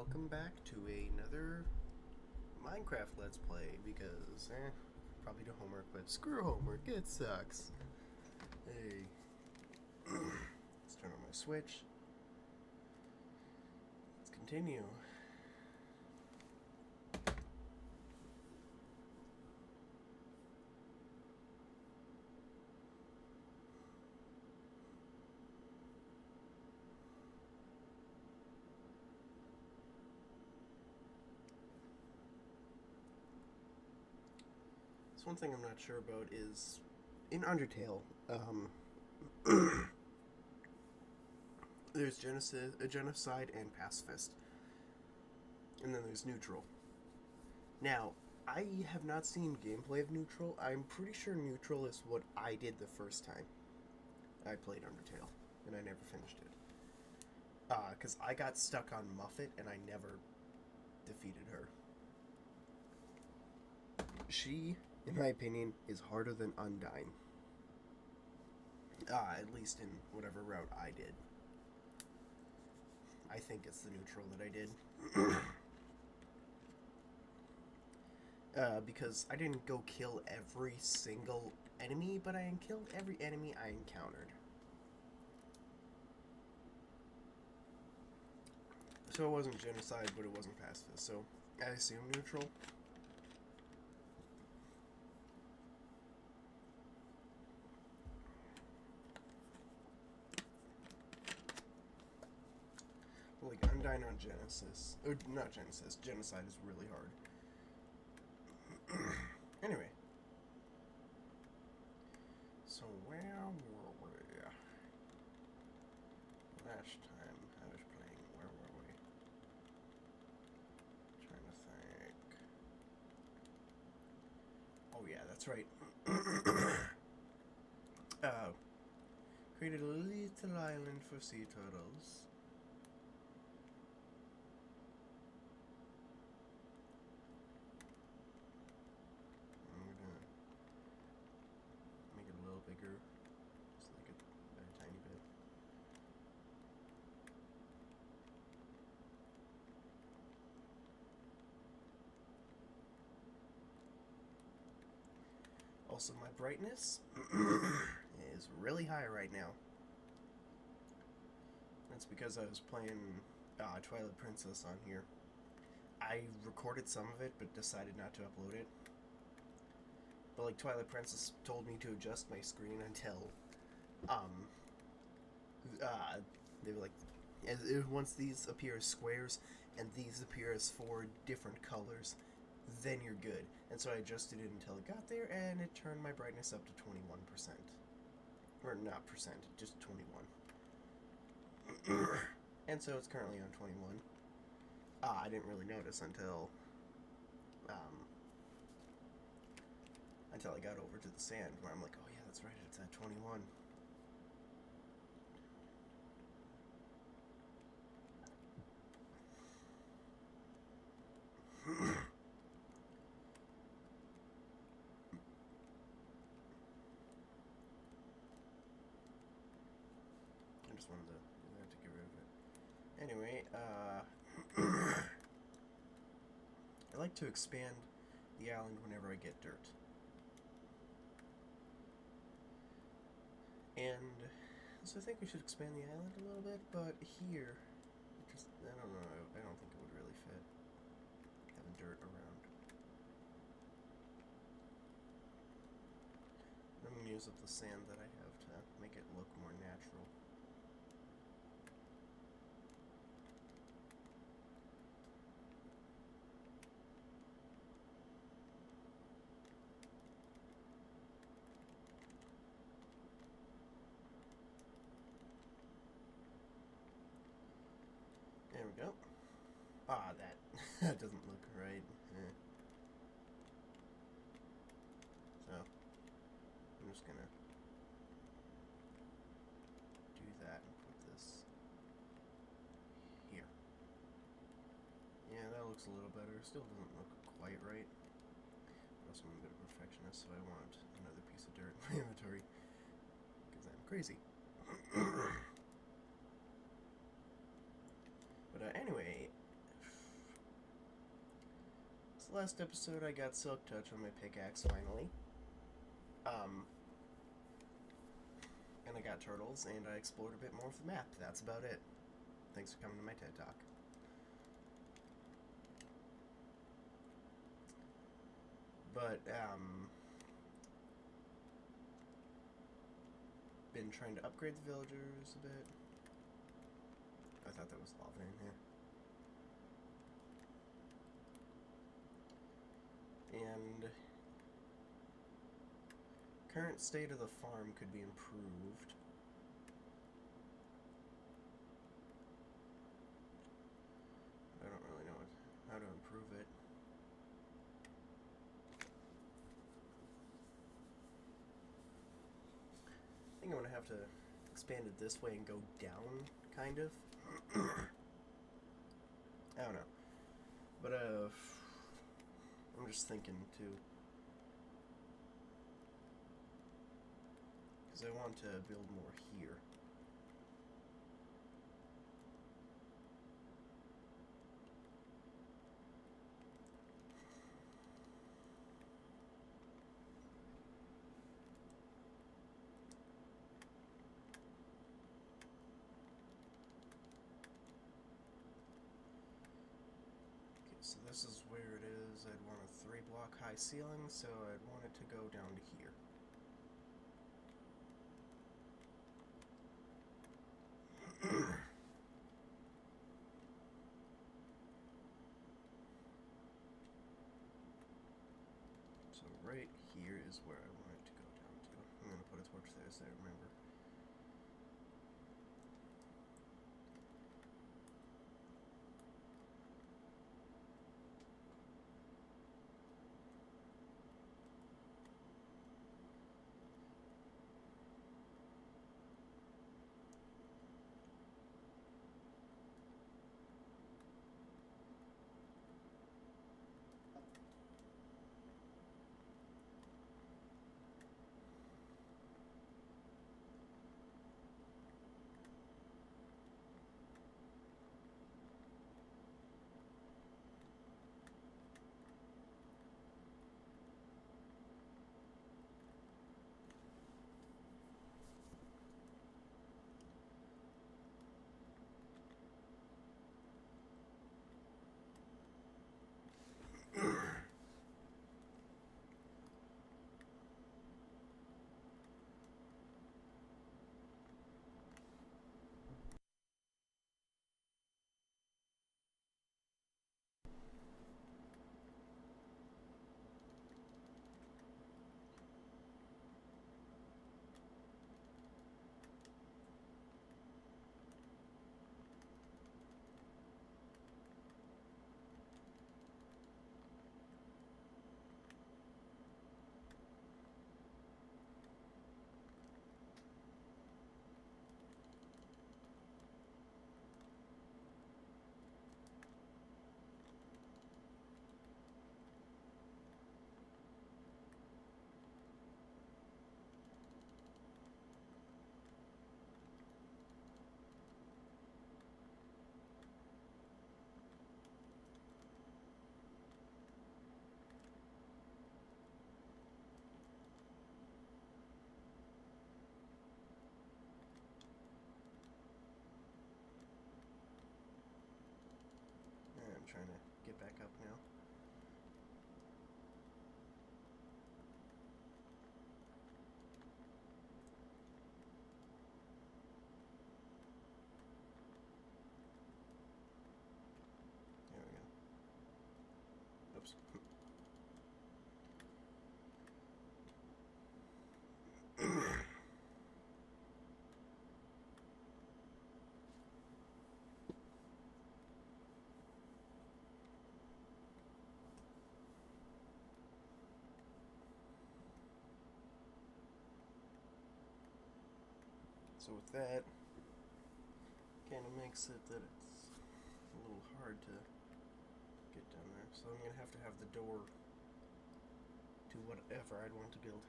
welcome back to another Minecraft Let's Play because, probably do homework, but screw homework, it sucks. Hey, let's turn on my Switch. Let's continue. So one thing I'm not sure about is, in Undertale, there's genocide and pacifist, and then there's neutral. Now, I have not seen gameplay of neutral. I'm pretty sure neutral is what I did the first time I played Undertale, and I never finished it. Because I got stuck on Muffet, and I never defeated her. She, in my opinion, is harder than Undyne. At least in whatever route I did. I think it's the neutral that I did. Because I didn't go kill every single enemy, but I killed every enemy I encountered. So it wasn't genocide, but it wasn't pacifist. So I assume neutral. Like Undyne on Genesis, or not Genesis. Genocide is really hard. Anyway, so where were we? Last time I was playing, where were we? Trying to think. Oh yeah, that's right. Created a little island for sea turtles. I'm gonna make it a little bigger, just like a tiny bit. Also, my brightness is really high right now. That's because I was playing Twilight Princess on here. I recorded some of it, but decided not to upload it. But like Twilight Princess told me to adjust my screen until, they were like, once these appear as squares and these appear as 4 different colors, then you're good. And so I adjusted it until it got there, and it turned my brightness up to 21%. Or not percent, just 21. And so it's currently on 21. I didn't really notice until I got over to the sand, where I'm like, oh yeah, that's right, it's at 21. I just wanted to get rid of it. Anyway, I like to expand the island whenever I get dirt. And so I think we should expand the island a little bit, but here, just, I don't know, I don't think it would really fit having dirt around. I'm going to use up the sand that I have to make it look more natural. There we go. That doesn't look right. So, I'm just gonna do that and put this here. Yeah, that looks a little better. Still doesn't look quite right. Also, I'm a bit of a perfectionist, so I want another piece of dirt in my inventory, because I'm crazy. But anyway, So last episode I got Silk Touch on my pickaxe finally. And I got turtles, and I explored a bit more of the map. That's about it. Thanks for coming to my TED Talk. But, been trying to upgrade the villagers a bit. I thought there was lava in here. And current state of the farm could be improved. I don't really know how to improve it. I think I'm gonna have to expand it this way and go down, kind of. I don't know. But, I'm just thinking, too. Because I want to build more here. So this is where it is. I'd want a 3-block high ceiling, so I'd want it to go down to here. So right here is where I want it to go down to. I'm going to put a torch there so I remember. I'm trying to get back up now. There we go. Oops. So with that, kind of makes it that it's a little hard to get down there. So I'm going to have the door to whatever I'd want to build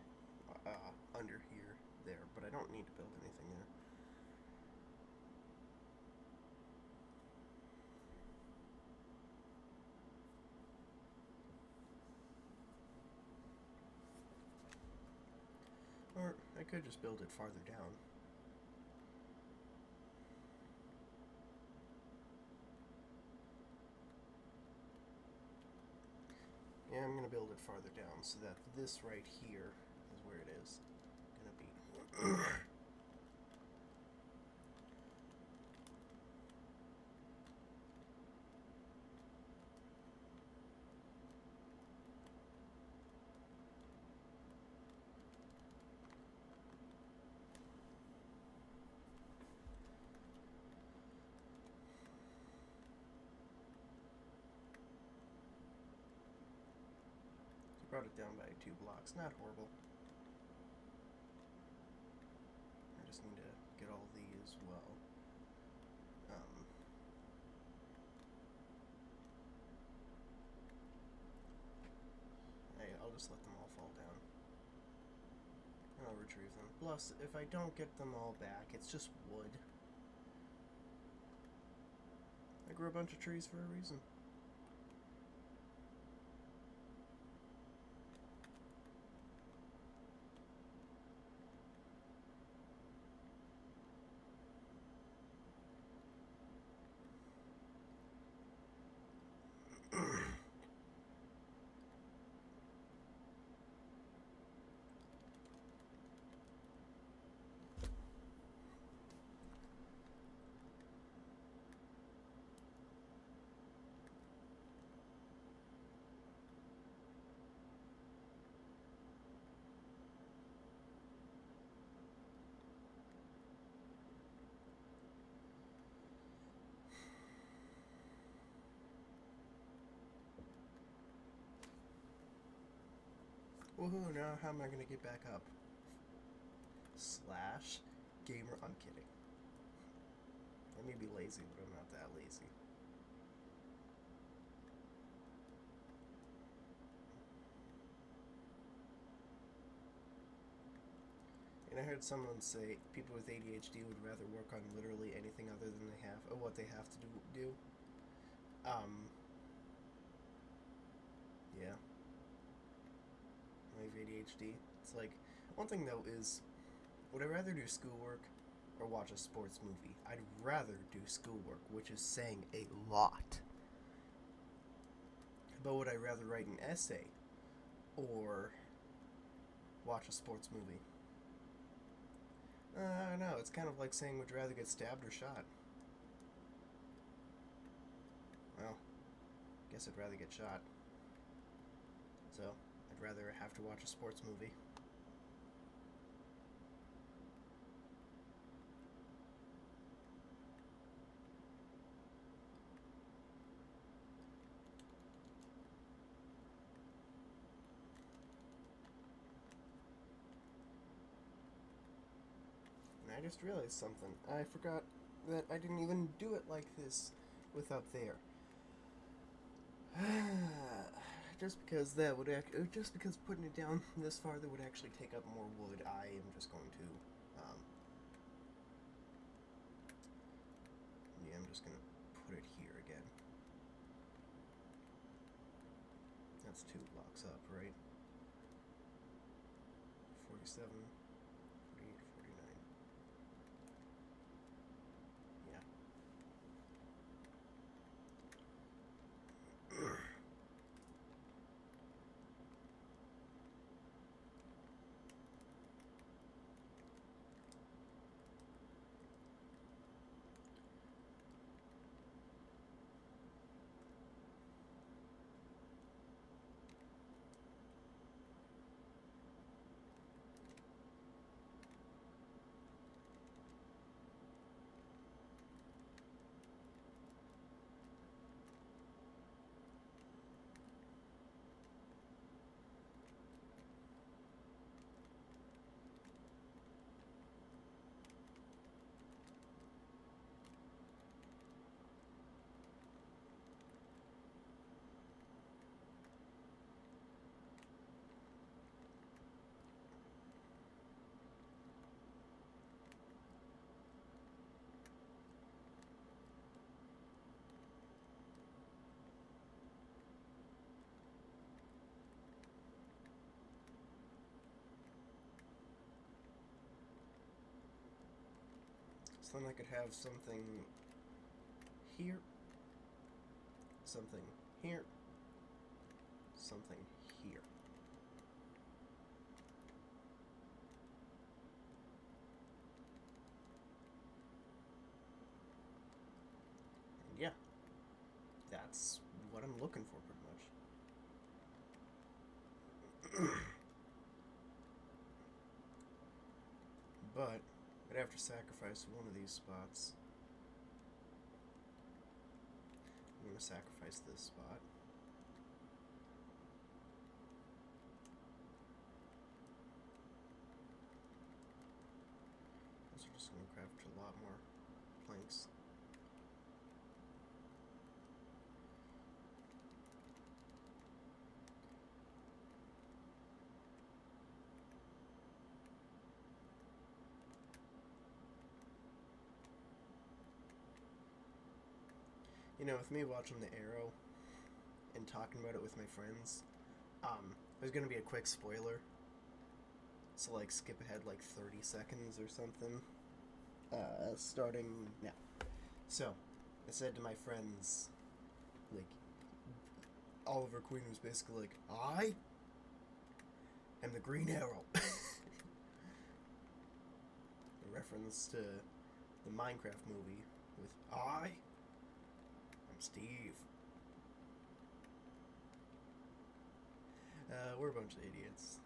under here, there. But I don't need to build anything there. could just build it farther down. Yeah, I'm gonna build it farther down so that this right here is where it is gonna be. Brought it down by 2 blocks. Not horrible. I just need to get all these well. I'll just let them all fall down. And I'll retrieve them. Plus, if I don't get them all back, it's just wood. I grew a bunch of trees for a reason. Woohoo, now how am I gonna get back up? Slash gamer. I'm kidding. I may be lazy, but I'm not that lazy. And I heard someone say people with ADHD would rather work on literally anything other than what they have to do. Yeah. I have ADHD. It's like, one thing though is, would I rather do schoolwork or watch a sports movie? I'd rather do schoolwork, which is saying a lot. But would I rather write an essay or watch a sports movie? I don't know. It's kind of like saying, would you rather get stabbed or shot? Well, guess I'd rather get shot. So, I'd rather have to watch a sports movie. And I just realized something. I forgot that I didn't even do it like this with up there. Just because just because putting it down this far that would actually take up more wood, I am just going to, yeah, I'm just gonna put it here again. That's 2 blocks up, right? 47, 48, 49. Yeah. So then I could have something here, something here, something here. And yeah, that's what I'm looking for pretty much. But I'd have to sacrifice one of these spots. I'm going to sacrifice this spot. So we're just going to craft a lot more planks. You know, with me watching The Arrow and talking about it with my friends, there's gonna be a quick spoiler. So, like, skip ahead like 30 seconds or something. Starting now. So, I said to my friends, like, Oliver Queen was basically like, I am the Green Arrow. A reference to the Minecraft movie with I'm Steve. We're a bunch of idiots.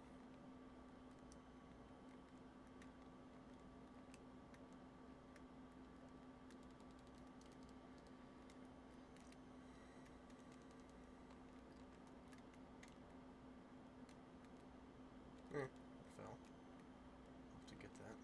Fell. Have to get that.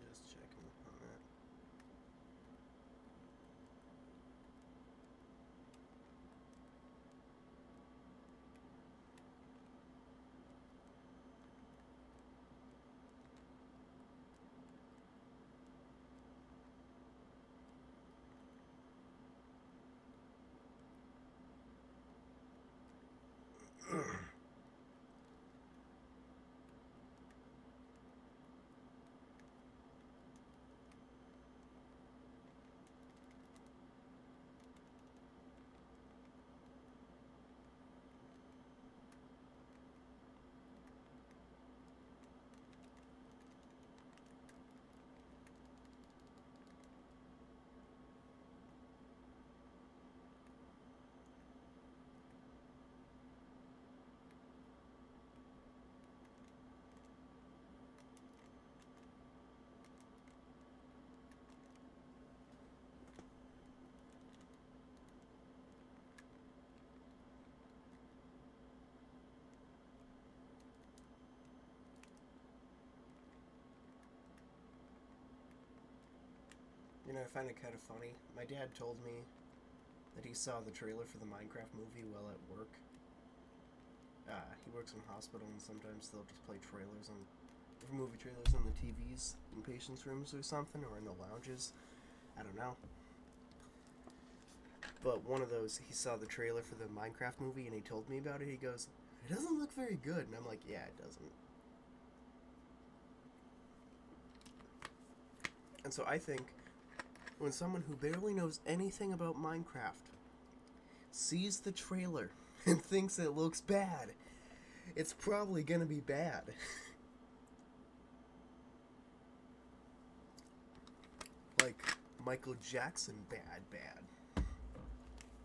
Just checking on that. You know, I find it kind of funny. My dad told me that he saw the trailer for the Minecraft movie while at work. He works in a hospital, and sometimes they'll just play trailers on movie trailers on the TVs in patients' rooms or something, or in the lounges. I don't know. But one of those, he saw the trailer for the Minecraft movie, and he told me about it. He goes, "It doesn't look very good," and I'm like, "Yeah, it doesn't." And so I think when someone who barely knows anything about Minecraft sees the trailer and thinks it looks bad, it's probably gonna be bad. Like Michael Jackson bad.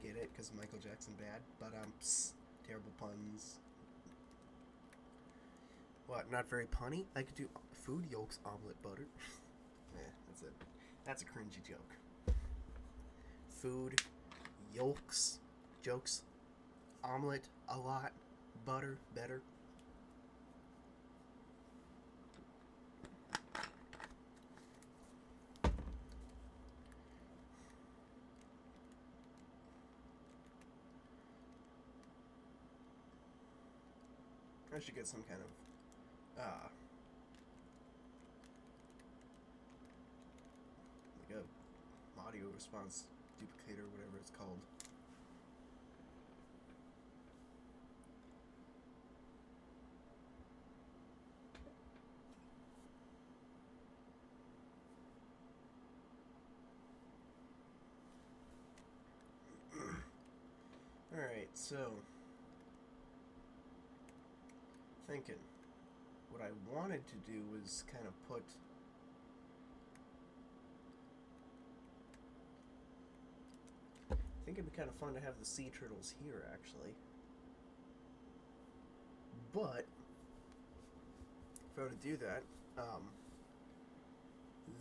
Get it? Because Michael Jackson bad? But, terrible puns. What, not very punny? I could do food yolks, omelet, butter. Yeah, that's a cringy joke. Food, yolks, jokes. omelet a lot. Butter, better. I should get some kind of, like a audio response duplicator, whatever it's called. Alright, so thinking what I wanted to do was kind of put I think it'd be kind of fun to have the sea turtles here actually. But if I were to do that,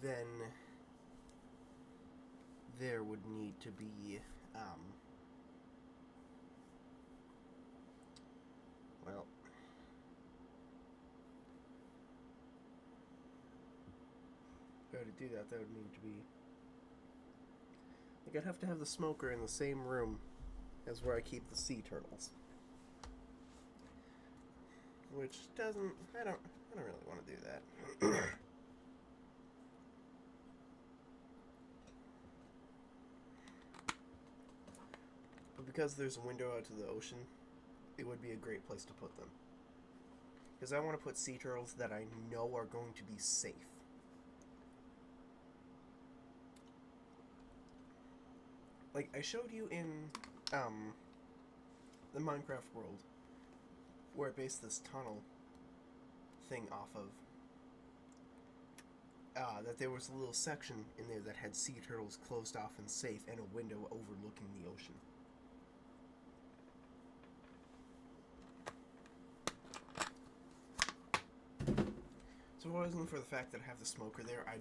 then there would need to be well, if I were to do that, that would need to be like I'd have to have the smoker in the same room as where I keep the sea turtles, which doesn't. I don't really want to do that. But because there's a window out to the ocean, it would be a great place to put them. Because I want to put sea turtles that I know are going to be safe. Like I showed you in the Minecraft world, where I based this tunnel thing off of, that there was a little section in there that had sea turtles closed off and safe, and a window overlooking the ocean. So if it wasn't for the fact that I have the smoker there, I'd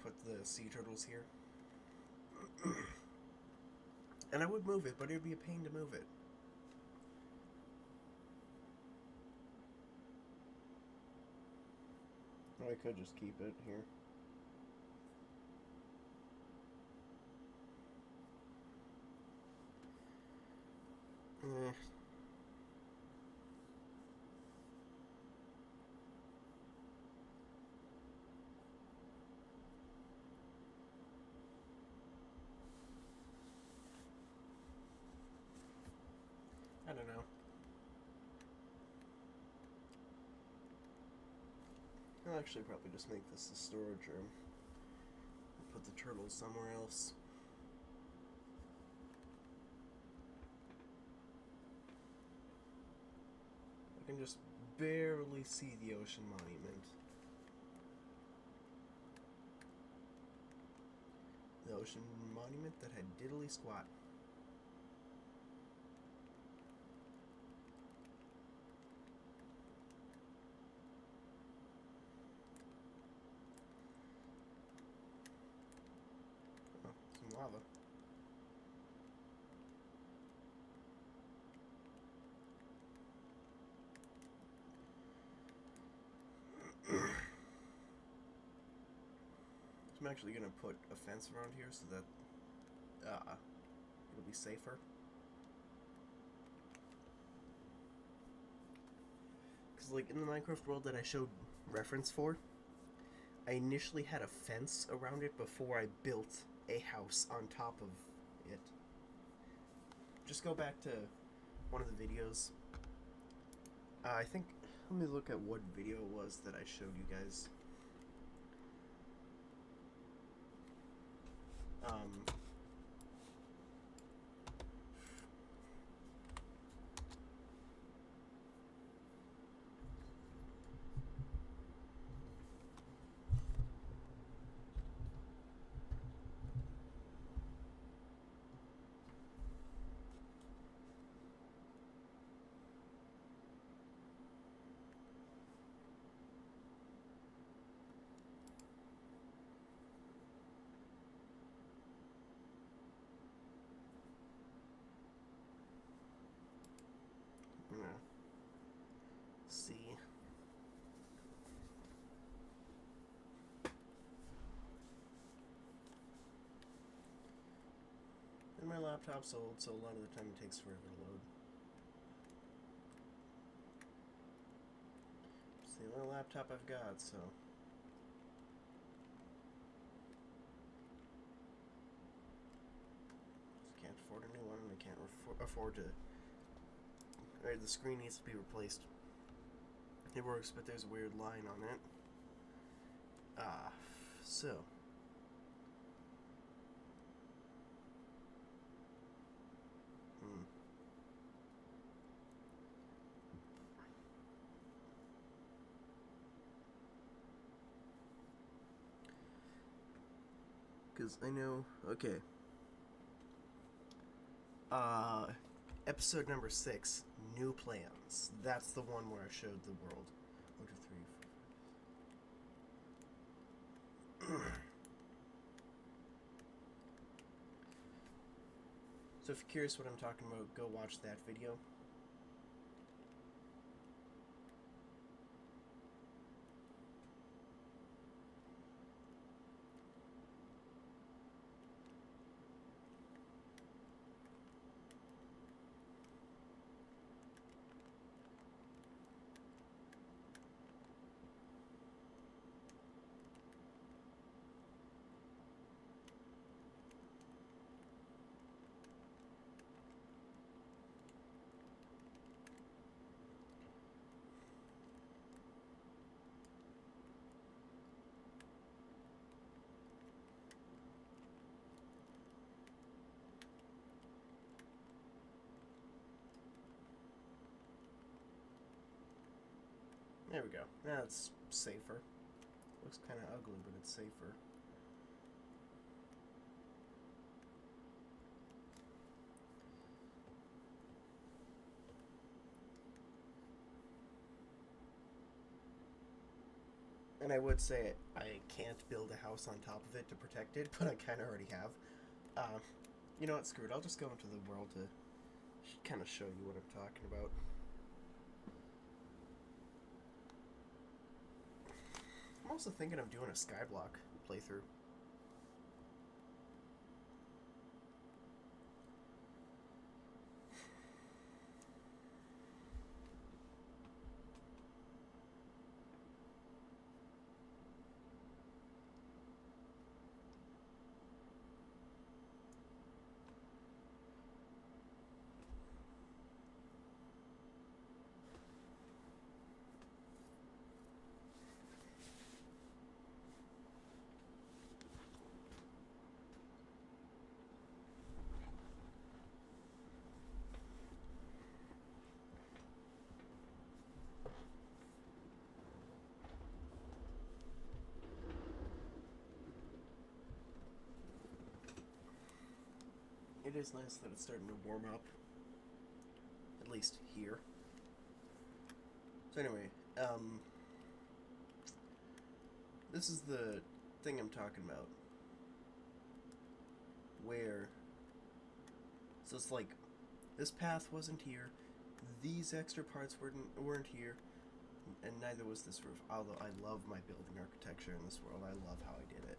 put the sea turtles here. And I would move it, but it would be a pain to move it. Or I could just keep it here. I don't know. I'll actually probably just make this the storage room. Put the turtles somewhere else. I can just barely see the ocean monument. The ocean monument that had diddly squat. Oh, some lava. So I'm actually going to put a fence around here so that it'll be safer. Because like in the Minecraft world that I showed reference for, I initially had a fence around it before I built a house on top of it. Just go back to one of the videos. I think, let me look at what video it was that I showed you guys. laptop's old, so a lot of the time it takes forever to load. It's the only laptop I've got, so... Just can't afford a new one, and I can't afford to... Right, the screen needs to be replaced. It works, but there's a weird line on it. So... Because I know... Okay. Episode number 6, New Plans. That's the one where I showed the world. 1, 2, 3, 4. So if you're curious what I'm talking about, go watch that video. There we go. Now it's safer. Looks kind of ugly, but it's safer. And I would say I can't build a house on top of it to protect it, but I kind of already have. You know what? Screw it. I'll just go into the world to kind of show you what I'm talking about. I'm also thinking of doing a Skyblock playthrough. It is nice that it's starting to warm up. At least here. So anyway, this is the thing I'm talking about. Where... So it's like, this path wasn't here, these extra parts weren't here, and neither was this roof. Although I love my building architecture in this world. I love how I did it.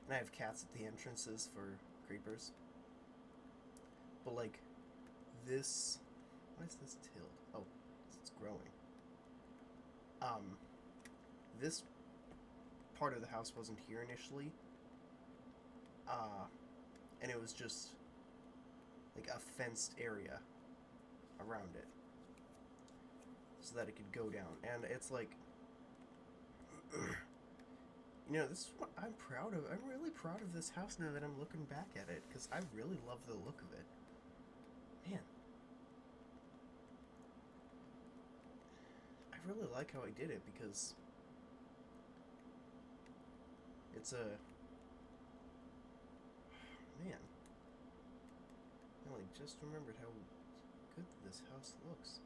And I have cats at the entrances for creepers. But like, this... Why is this tilled? Oh, it's growing. This part of the house wasn't here initially. And it was just like a fenced area around it. So that it could go down. And it's like... You know, this is what I'm proud of. I'm really proud of this house now that I'm looking back at it, because I really love the look of it. Man. I really like how I did it, because it's a... Man. I only just remembered how good this house looks.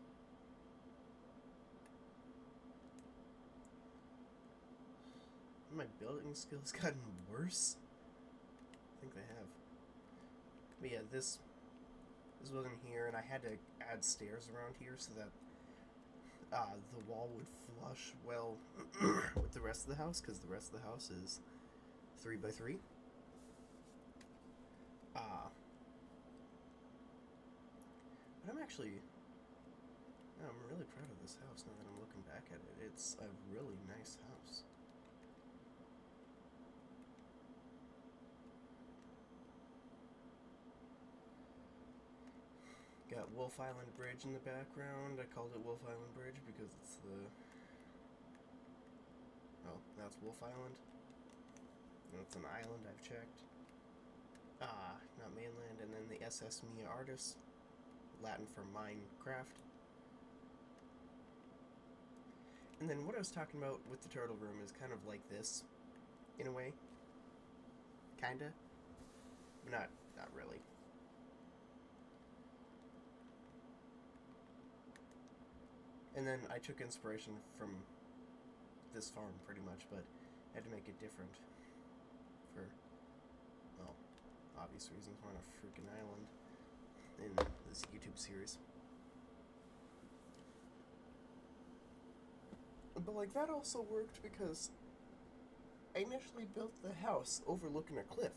My building skills gotten worse? I think they have. But yeah, this wasn't here, and I had to add stairs around here so that the wall would flush well with the rest of the house, because the rest of the house is 3x3. actually, I'm really proud of this house now that I'm looking back at it. It's a really nice house. Got Wolf Island Bridge in the background. I called it Wolf Island Bridge because it's the... Oh, that's Wolf Island. And it's an island, I've checked. Ah, not mainland. And then the SS Mia Artis, Latin for Minecraft. And then what I was talking about with the turtle room is kind of like this, in a way. Kinda. Not really. And then I took inspiration from this farm, pretty much, but had to make it different for, well, obvious reasons. We're on a freaking island in this YouTube series. But, like, that also worked because I initially built the house overlooking a cliff.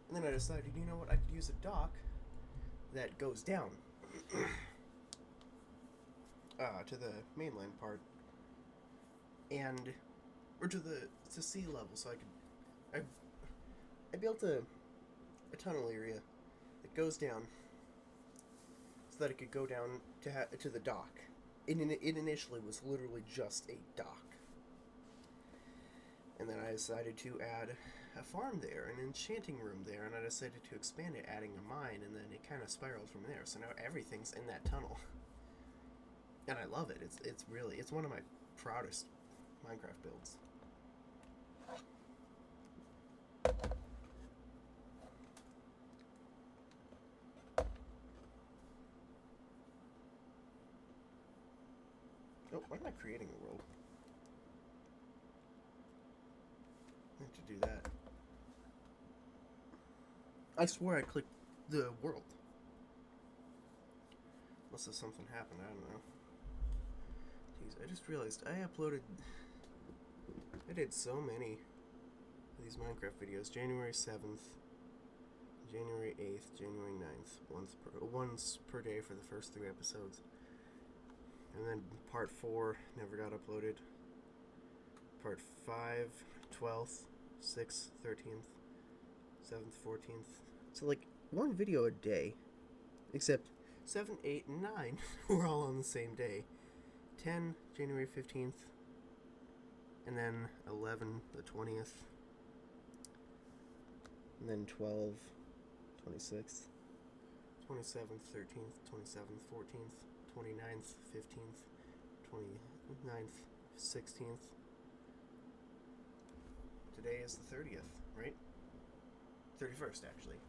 And then I decided, you know what, I could use a dock that goes down to the mainland part, and or to sea level, so I built a tunnel area that goes down so that it could go down to the dock. It initially was literally just a dock, and then I decided to add a farm there, an enchanting room there, and I decided to expand it, adding a mine, and then it kind of spiraled from there. So now everything's in that tunnel. And I love it. It's one of my proudest Minecraft builds. Oh, why am I creating a world? I have to do that. I swore I clicked the world. Unless something happened, I don't know. Jeez, I just realized I did so many of these Minecraft videos. January 7th, January 8th, January 9th, once per day for the first 3 episodes. And then part 4 never got uploaded. Part 5, 12th, 6th, 13th, 7th, 14th. So like one video a day. Except 7, 8, and 9 were all on the same day. 10, January 15th. And then 11, the 20th. And then 12, 26th. 27th, 13th, 27th, 14th, 29th, 15th, 29th, 16th. Today is the 30th, right? 31st, actually.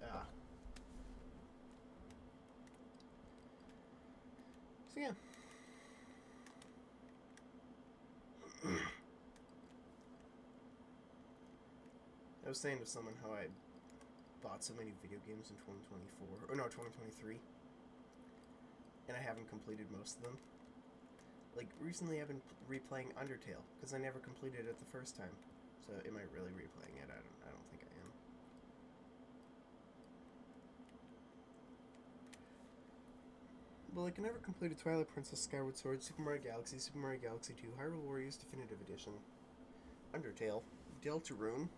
So, yeah. I was saying to someone how I bought so many video games in 2024, or no, 2023, and I haven't completed most of them. Like, recently I've been replaying Undertale, because I never completed it the first time. So, am I really replaying it? I don't think I am. But, like, I never completed Twilight Princess, Skyward Sword, Super Mario Galaxy 2, Hyrule Warriors Definitive Edition, Undertale, Deltarune,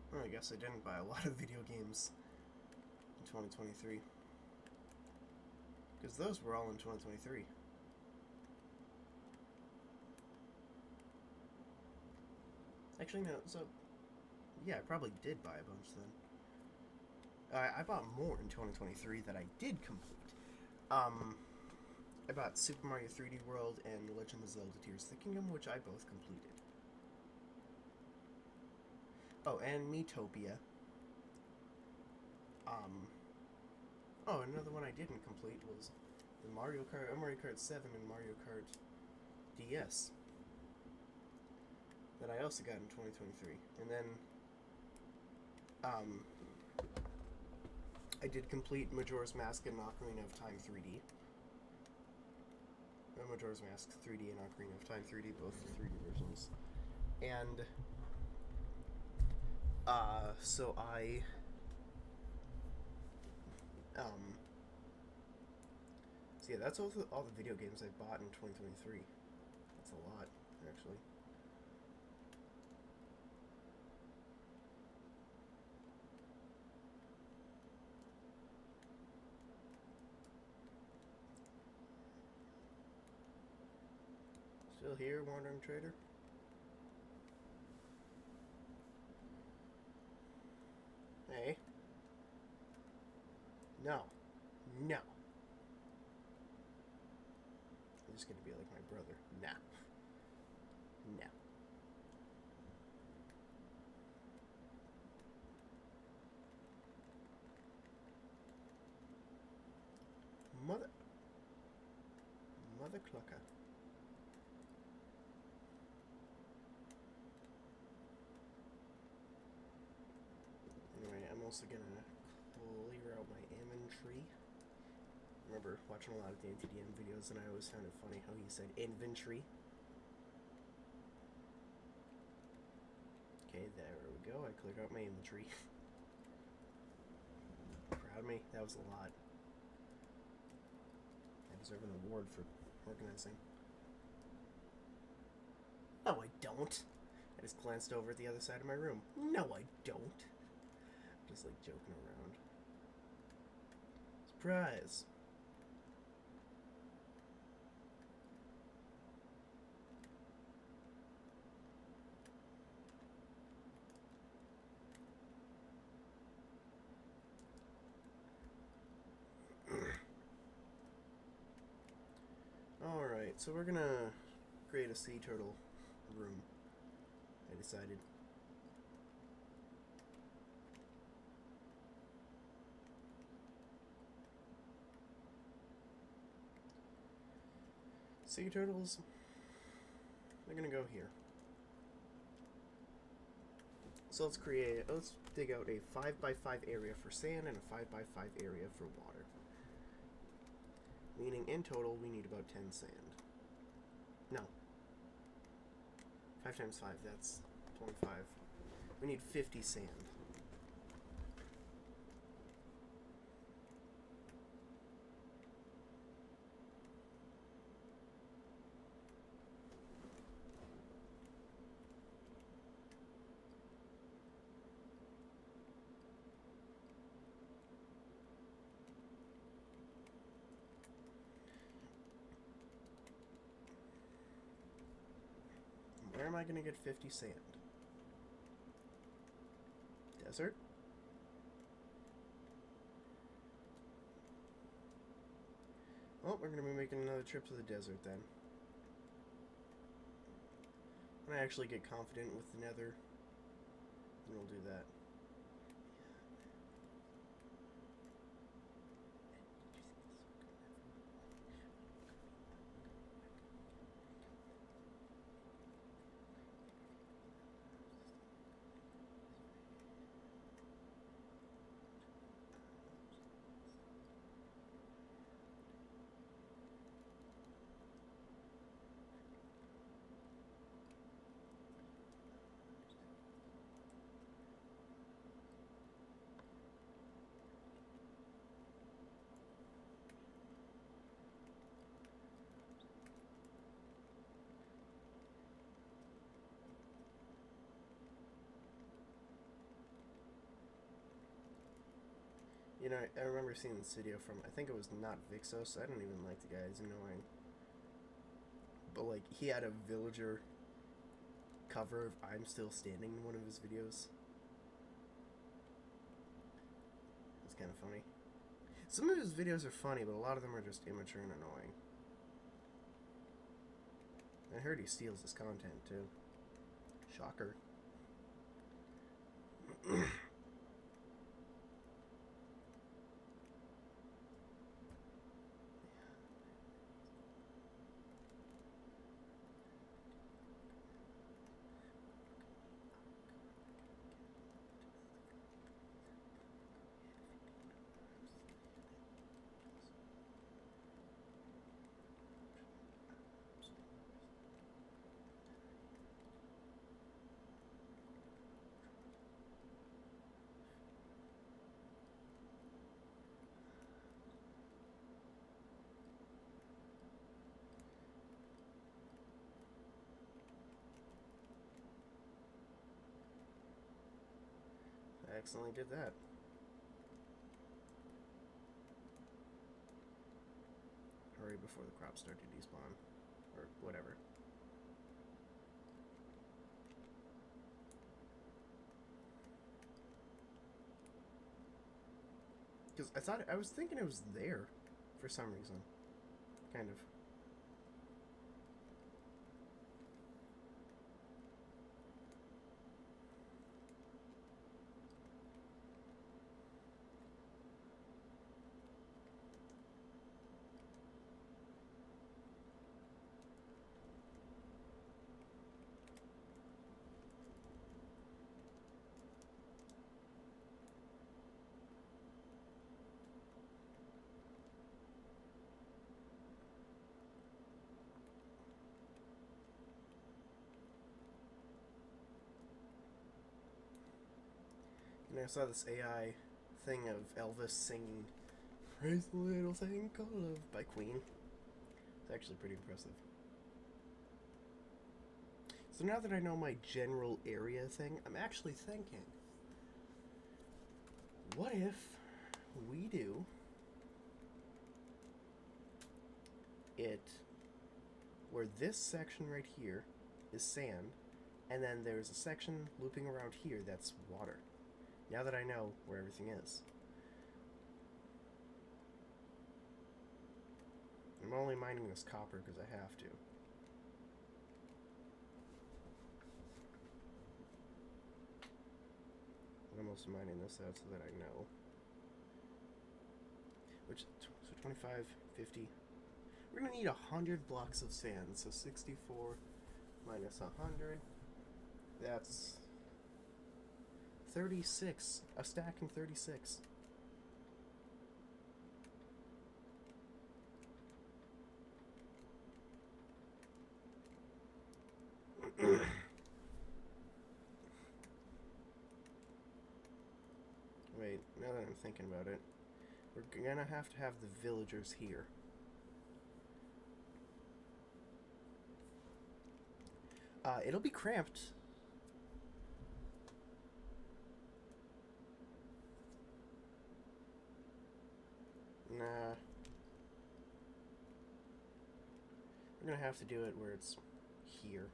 well, I guess I didn't buy a lot of video games in 2023. Because those were all in 2023. Actually, no, so... yeah, I probably did buy a bunch then. I bought more in 2023 that I did complete. I bought Super Mario 3D World and The Legend of Zelda Tears of the Kingdom, which I both completed. Oh, and Miitopia. Oh, another one I didn't complete was the Mario Kart 7 and Mario Kart DS. That I also got in 2023. And then, I did complete Majora's Mask and Ocarina of Time 3D. Majora's Mask 3D and Ocarina of Time 3D, both the 3D versions. And So so yeah, that's all the video games I bought in 2023. That's a lot, actually. Still here, Wandering Trader? Hey. No. No. I'm just gonna be like my brother. Nah. No. Mother... Mother clucker. Anyway, I'm also gonna clear out my inventory. I remember watching a lot of the NTDM videos and I always found it funny how he said inventory. Okay, there we go. I cleared out my inventory. Proud of me. That was a lot. I deserve an award for organizing. No, I don't. I just glanced over at the other side of my room. No, I don't. Just like joking around. Surprise! Alright, so we're gonna create a sea turtle room. I decided. Sea turtles, they're gonna go here. So let's dig out a 5x5 area for sand and a 5x5 area for water. Meaning in total we need about 10 sand. No. 5 times 5, that's 25. We need 50 sand. Where am I going to get 50 sand? Desert? Well, we're going to be making another trip to the desert then. When I actually get confident with the nether, then we'll do that. You know, I remember seeing this video from, I think it was not Vixos. I don't even like the guy, he's annoying. But, like, he had a villager cover of I'm Still Standing in one of his videos. It's kind of funny. Some of his videos are funny, but a lot of them are just immature and annoying. I heard he steals his content, too. Shocker. I accidentally did that. Hurry before the crops start to despawn. Or whatever. Because I was thinking it was there for some reason. Kind of. And I saw this AI thing of Elvis singing Praise the Little Thing Called Love by Queen. It's actually pretty impressive. So now that I know my general area thing, I'm actually thinking, what if we do it where this section right here is sand, and then there's a section looping around here that's water. Now that I know where everything is. I'm only mining this copper because I have to. I'm also mining this out so that I know. Which, so 25, 50. We're going to need 100 blocks of sand. So 64 minus 100. That's 36. A stack and 36. Wait, now that I'm thinking about it, we're gonna have to have the villagers here. It'll be cramped. Nah. We're gonna have to do it where it's here.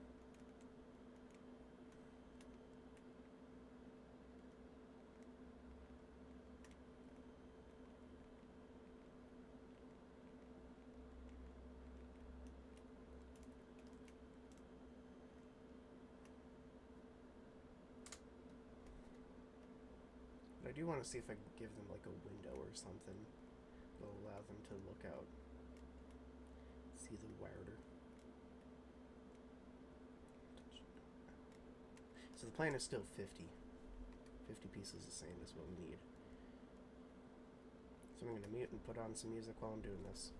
But I do want to see if I can give them like a window or something that'll allow them to look out. See the wilder. So the plan is still 50. 50 pieces of sand is what we need. So I'm going to mute and put on some music while I'm doing this.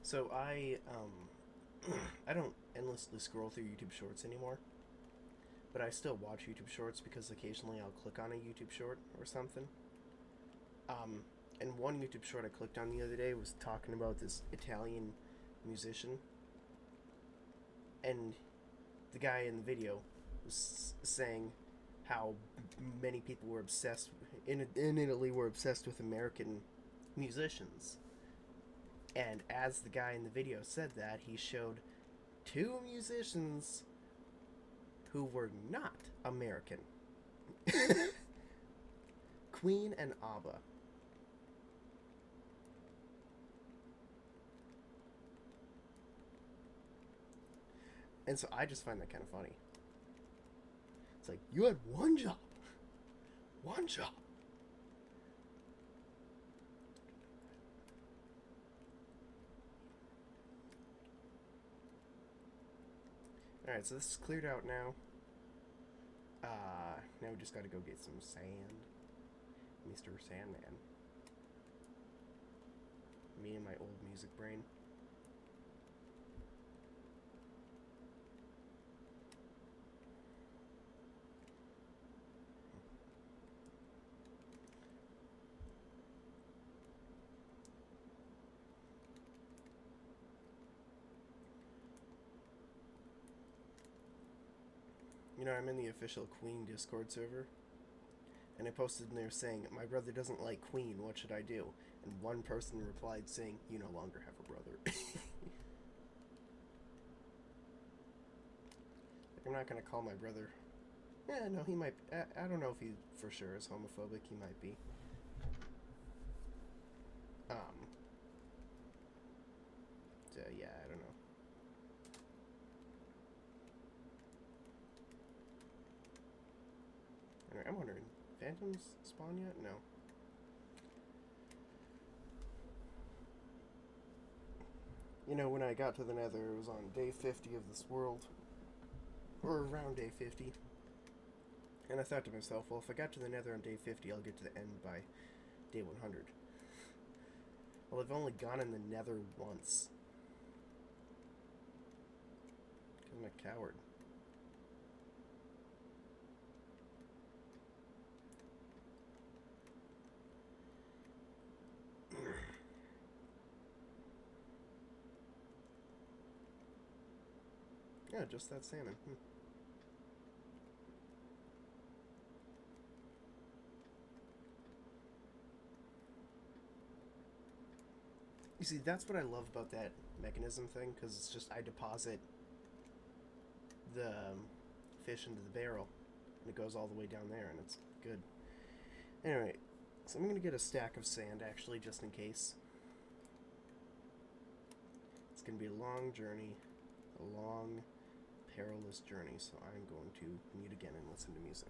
So I don't endlessly scroll through YouTube Shorts anymore, but I still watch YouTube Shorts because occasionally I'll click on a YouTube Short or something. Um, and one YouTube Short I clicked on the other day was talking about this Italian musician, and the guy in the video was saying how many people were obsessed in Italy were obsessed with American musicians. And as the guy in the video said that, he showed two musicians who were not American. Queen and ABBA. And so I just find that kind of funny. It's like, you had one job. One job. Alright, so this is cleared out now. Now we just gotta go get some sand. Mr. Sandman. Me and my old music brain. You know, I'm in the official Queen Discord server, and I posted in there saying, my brother doesn't like Queen, what should I do? And one person replied saying, you no longer have a brother. I'm not gonna call my brother. Yeah, no, he might. I don't know if he for sure is homophobic. He might be. Um. So yeah, I don't know. Anyway, I'm wondering, phantoms spawn yet? No. You know, when I got to the Nether, it was on day 50 of this world, or around day 50. And I thought to myself, well, if I got to the Nether on day 50, I'll get to the end by day 100. Well, I've only gone in the Nether once. Because I'm a coward. Yeah, just that salmon. You see, that's what I love about that mechanism thing, because it's just I deposit the fish into the barrel, and it goes all the way down there, and it's good. Anyway, so I'm going to get a stack of sand, actually, just in case. It's going to be a long journey, a long, perilous journey, so I'm going to mute again and listen to music.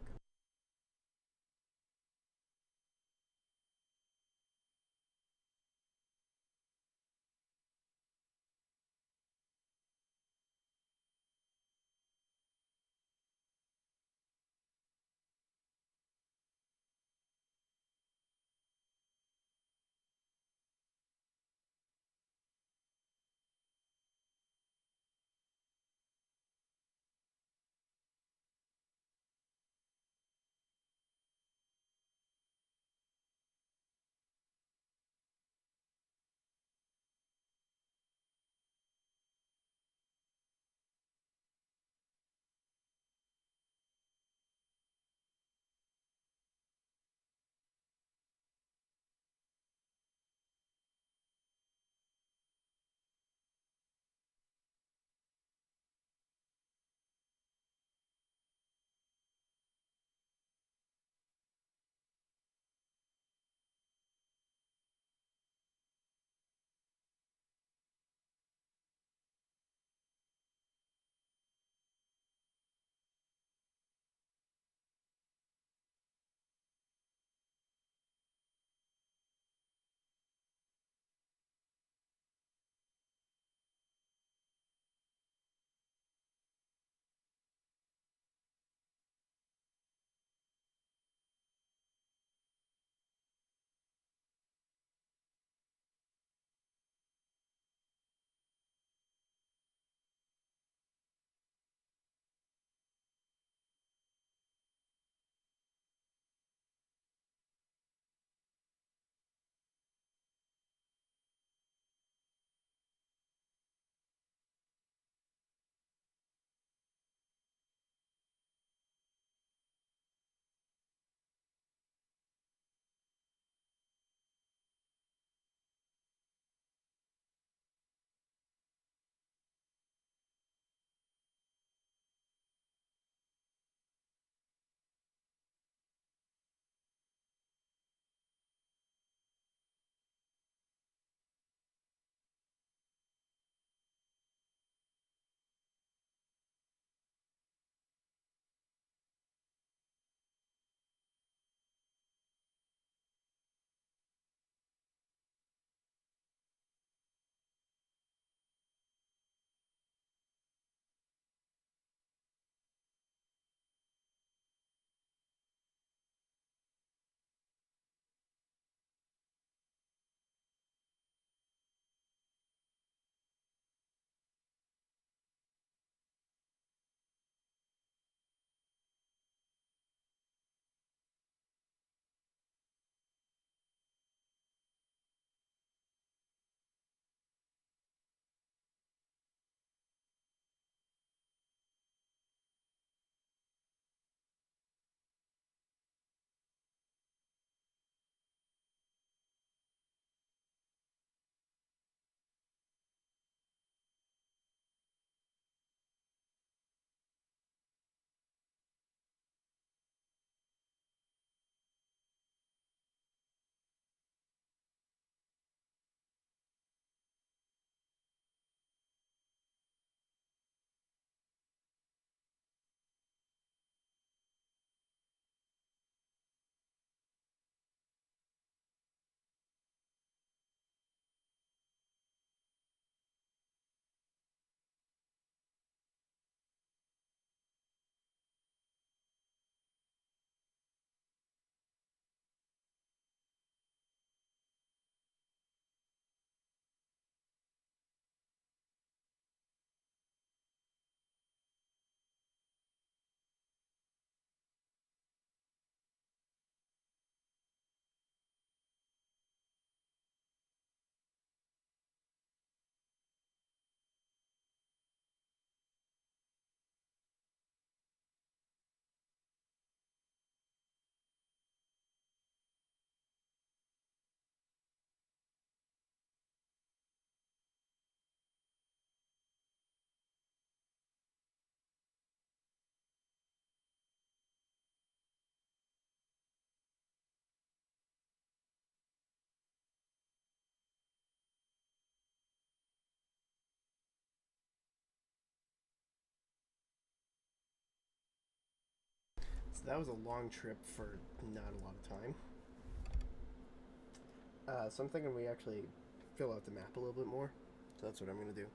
that was a long trip for not a lot of time. So I'm thinking we actually fill out the map a little bit more. So that's what I'm gonna do.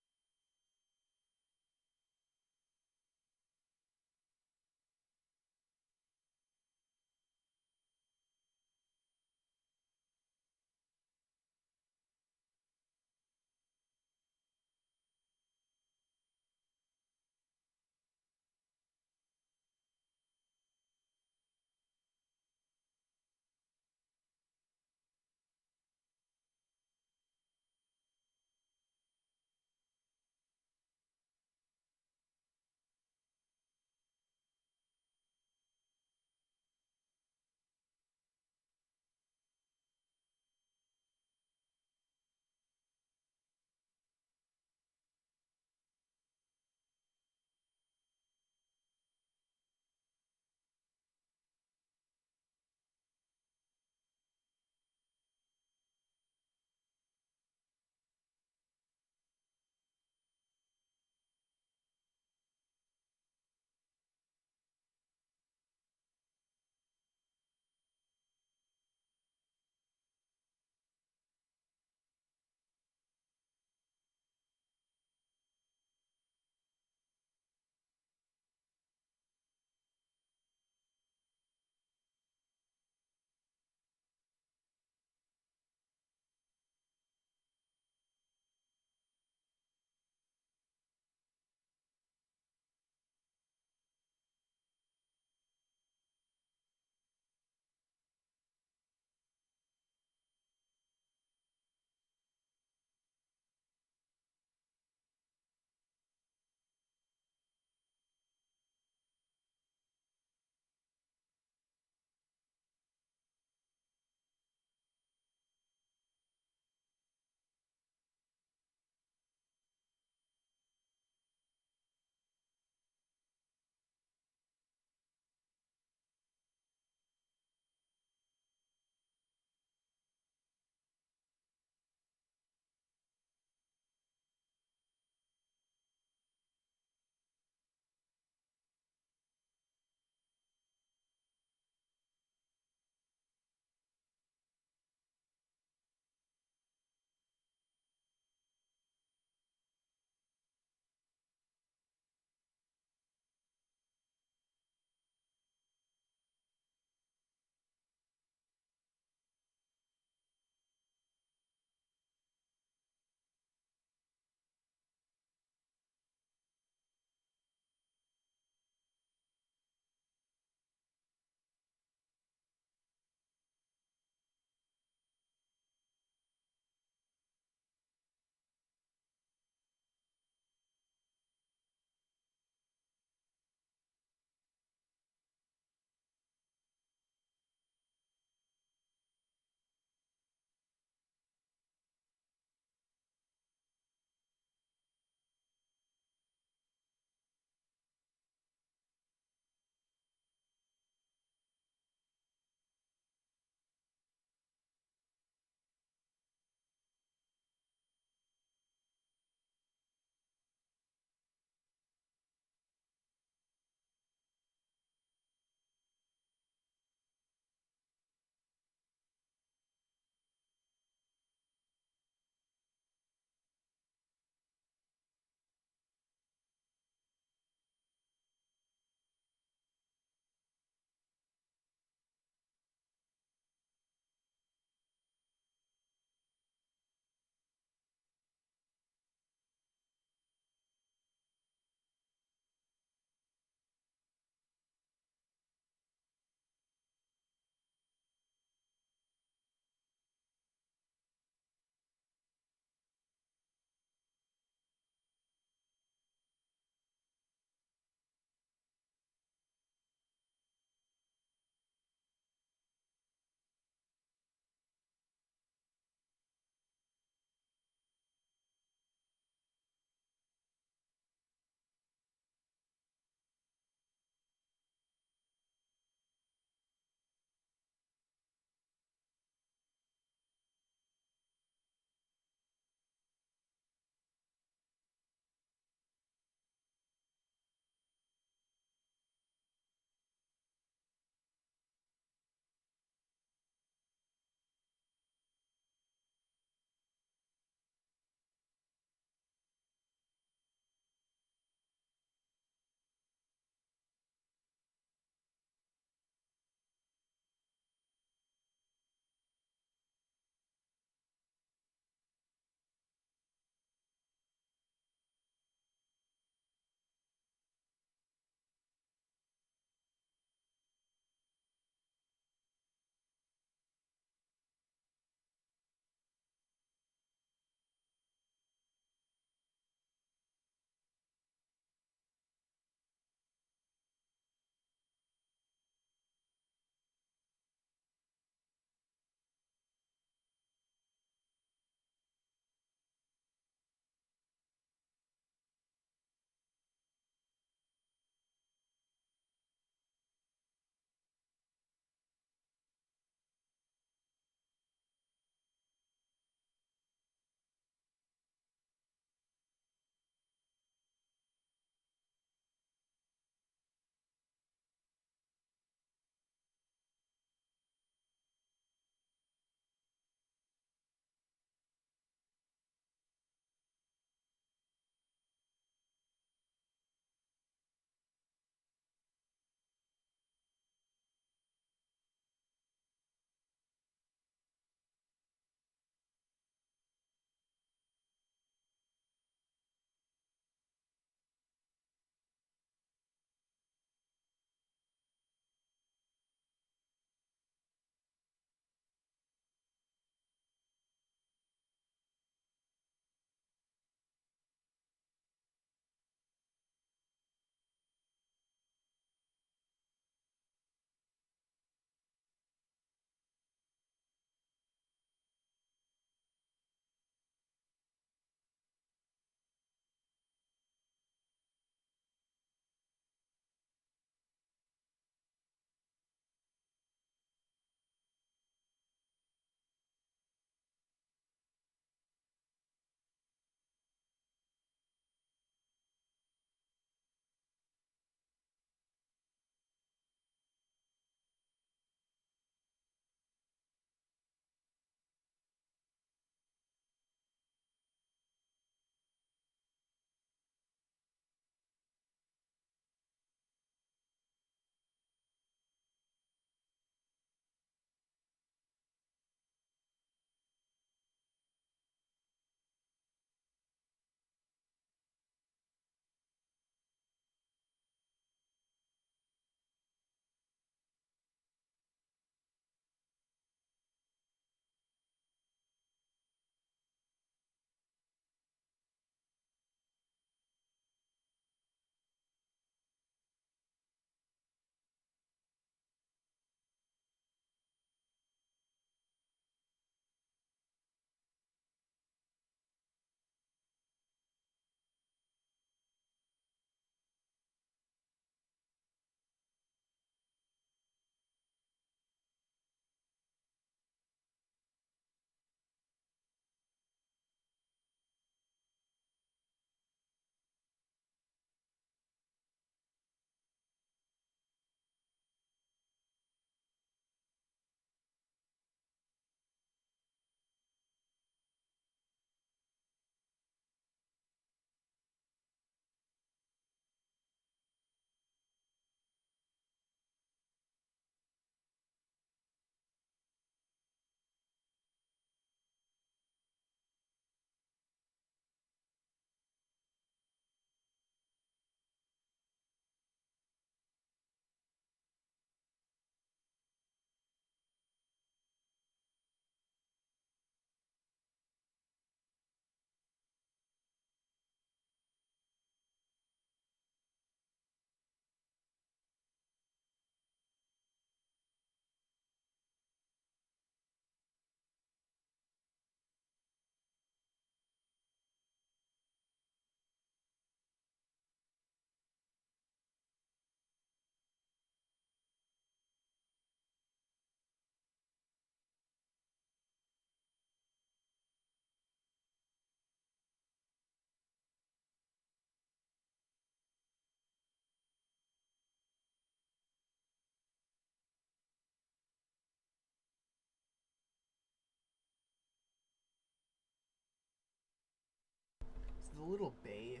little bay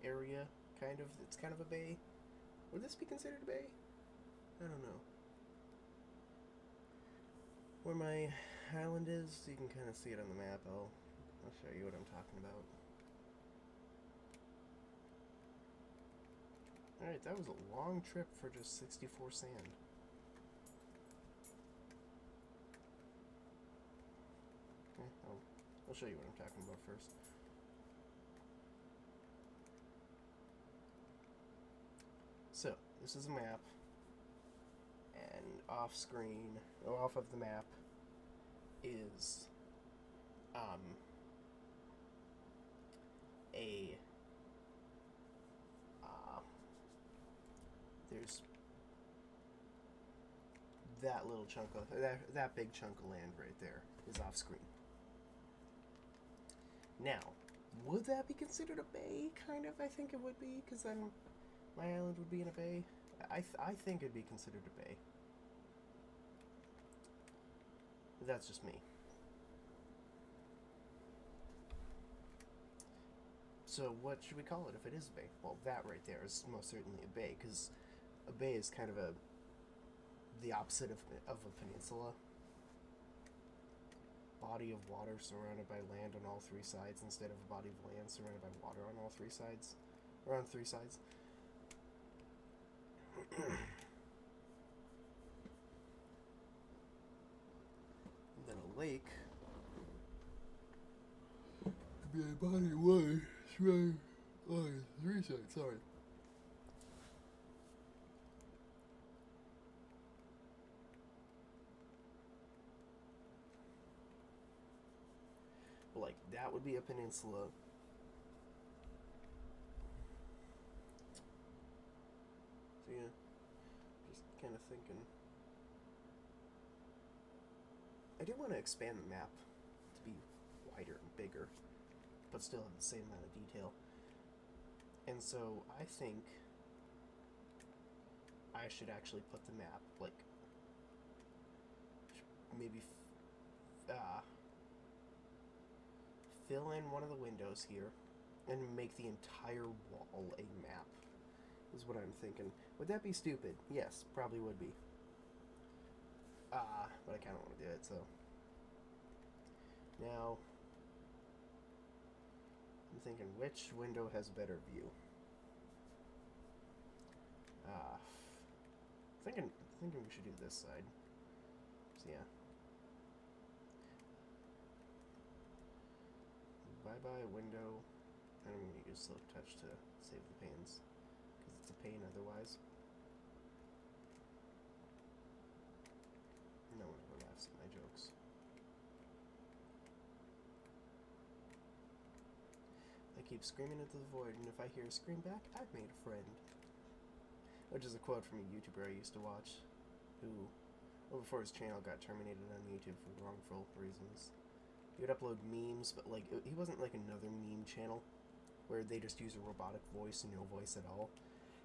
area, kind of. It's kind of a bay. Would this be considered a bay? I don't know. Where my island is, you can kind of see it on the map. I'll show you what I'm talking about. Alright, that was a long trip for just 64 sand. Okay, I'll show you what I'm talking about first. So, this is a map, and off screen, or off of the map, is there's that little chunk of that big chunk of land right there is off screen. Now, would that be considered a bay? Kind of, I think it would be, because then my island would be in a bay. I think it'd be considered a bay. That's just me. So what should we call it if it is a bay? Well, that right there is most certainly a bay, because a bay is kind of the opposite of a peninsula. Body of water surrounded by land on all three sides instead of a body of land surrounded by water on all three sides. Or on three sides. And then a lake could be a body of water surrounded on three sides. Sorry. Like, that would be a peninsula. So yeah, just kind of thinking. I do want to expand the map to be wider and bigger, but still have the same amount of detail. And so I think I should actually put the map, like, maybe fill in one of the windows here and make the entire wall a map, is what I'm thinking. Would that be stupid? Yes, probably would be. But I kind of want to do it, so. Now, I'm thinking which window has better view. Thinking we should do this side. So yeah. Bye-bye window. And I'm going to use Silk Touch to save the panes, because it's a pain otherwise. No one ever laughs at my jokes. I keep screaming into the void, and if I hear a scream back, I've made a friend. Which is a quote from a YouTuber I used to watch, who, well, before his channel got terminated on YouTube for wrongful reasons. He would upload memes, but like he wasn't like another meme channel where they just use a robotic voice and no voice at all.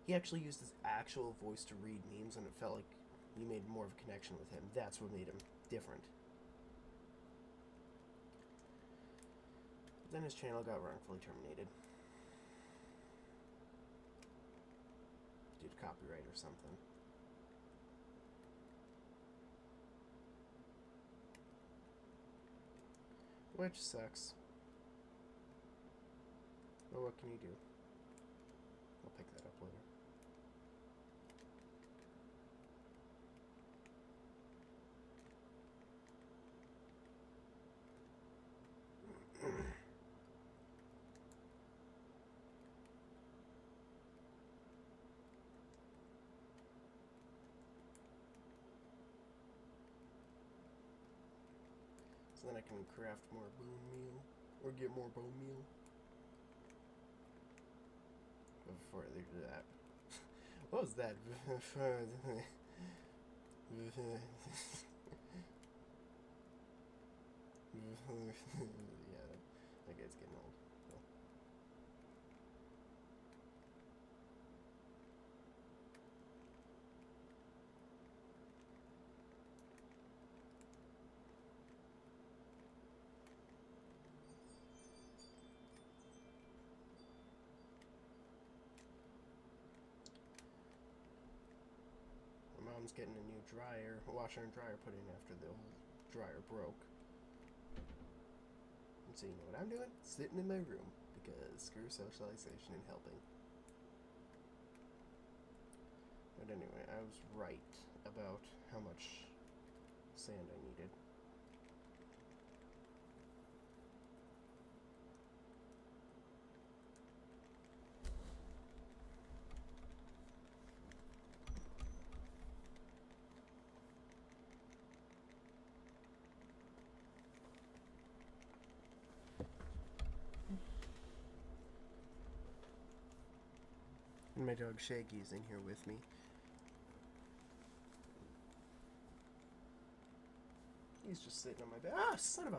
He actually used his actual voice to read memes, and it felt like you made more of a connection with him. That's what made him different. Then his channel got wrongfully terminated due to copyright or something. Which sucks. But what can you do? I'll pick that up later. So then I can craft more bone meal, or get more bone meal. But before I do that, what was that? Yeah, that guy's getting old. So. Everyone's getting a new washer and dryer put in after the old dryer broke. And so you know what I'm doing? Sitting in my room, because screw socialization and helping. But anyway, I was right about how much sand I needed. And my dog Shaggy's in here with me. He's just sitting on my bed. Ah, son of a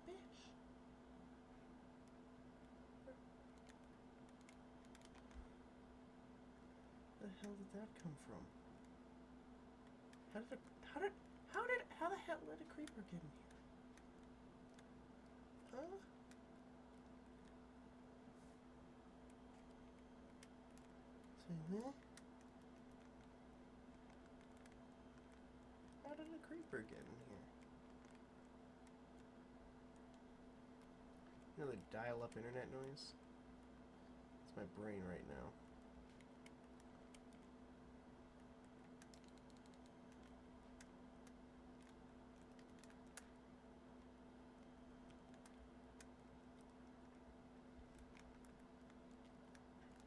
bitch. Where the hell did that come from? How the hell did a creeper get in here? Huh? Say what? How did a creeper get in here? You know the dial-up internet noise? It's my brain right now.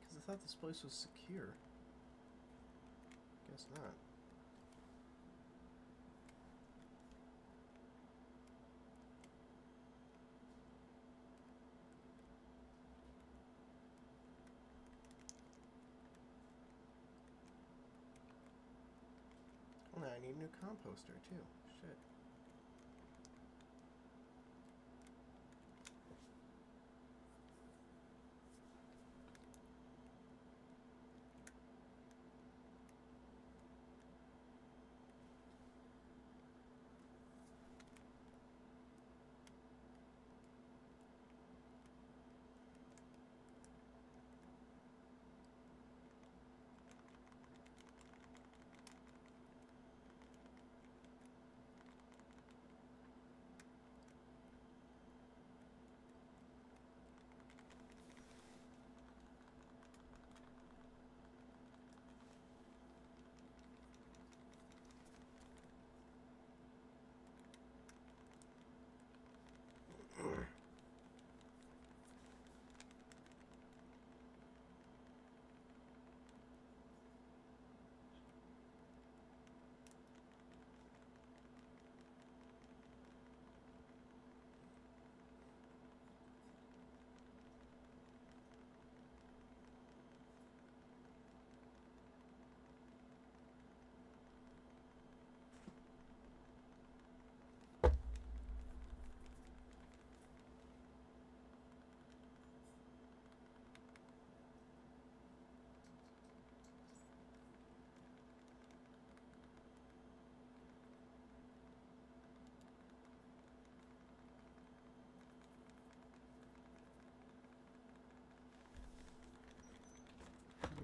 Because I thought this place was secure. Guess not. Oh, now I need a new composter too. Shit.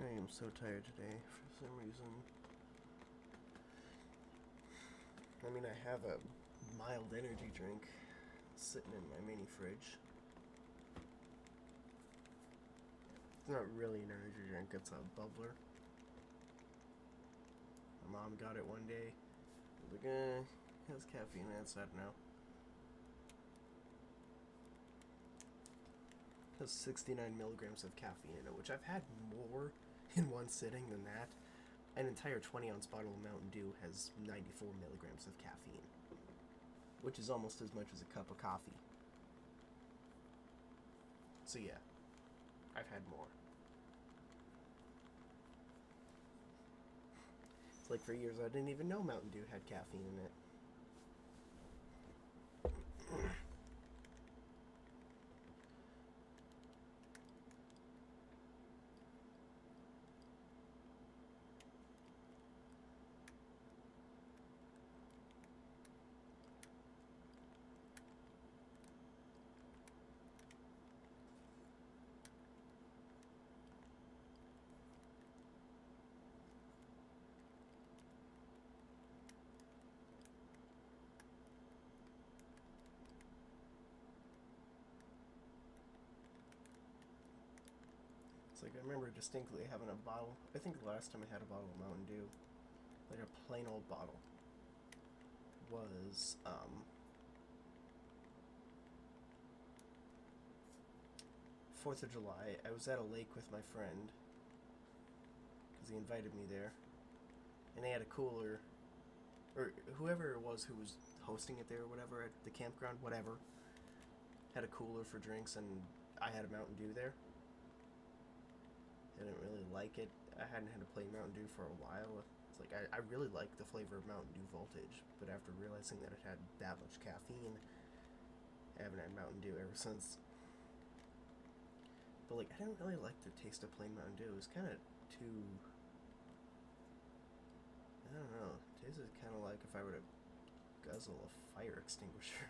I am so tired today for some reason. I mean, I have a mild energy drink sitting in my mini fridge. It's not really an energy drink, it's a bubbler. My mom got it one day. I was like, it has caffeine, that's that now. It has 69 milligrams of caffeine in it, which I've had more in one sitting than that. An entire 20-ounce bottle of Mountain Dew has 94 milligrams of caffeine, which is almost as much as a cup of coffee. So yeah, I've had more. It's like for years I didn't even know Mountain Dew had caffeine in it. It's like I remember distinctly having a bottle. I think the last time I had a bottle of Mountain Dew, like a plain old bottle, was 4th of July. I was at a lake with my friend because he invited me there, and they had a cooler, or whoever it was who was hosting it there or whatever at the campground, whatever, had a cooler for drinks, and I had a Mountain Dew there. I didn't really like it. I hadn't had a plain Mountain Dew for a while. It's like I really like the flavor of Mountain Dew Voltage, but after realizing that it had that much caffeine, I haven't had Mountain Dew ever since. But like, I didn't really like the taste of plain Mountain Dew. It was kind of too. I don't know. It tasted kind of like if I were to guzzle a fire extinguisher.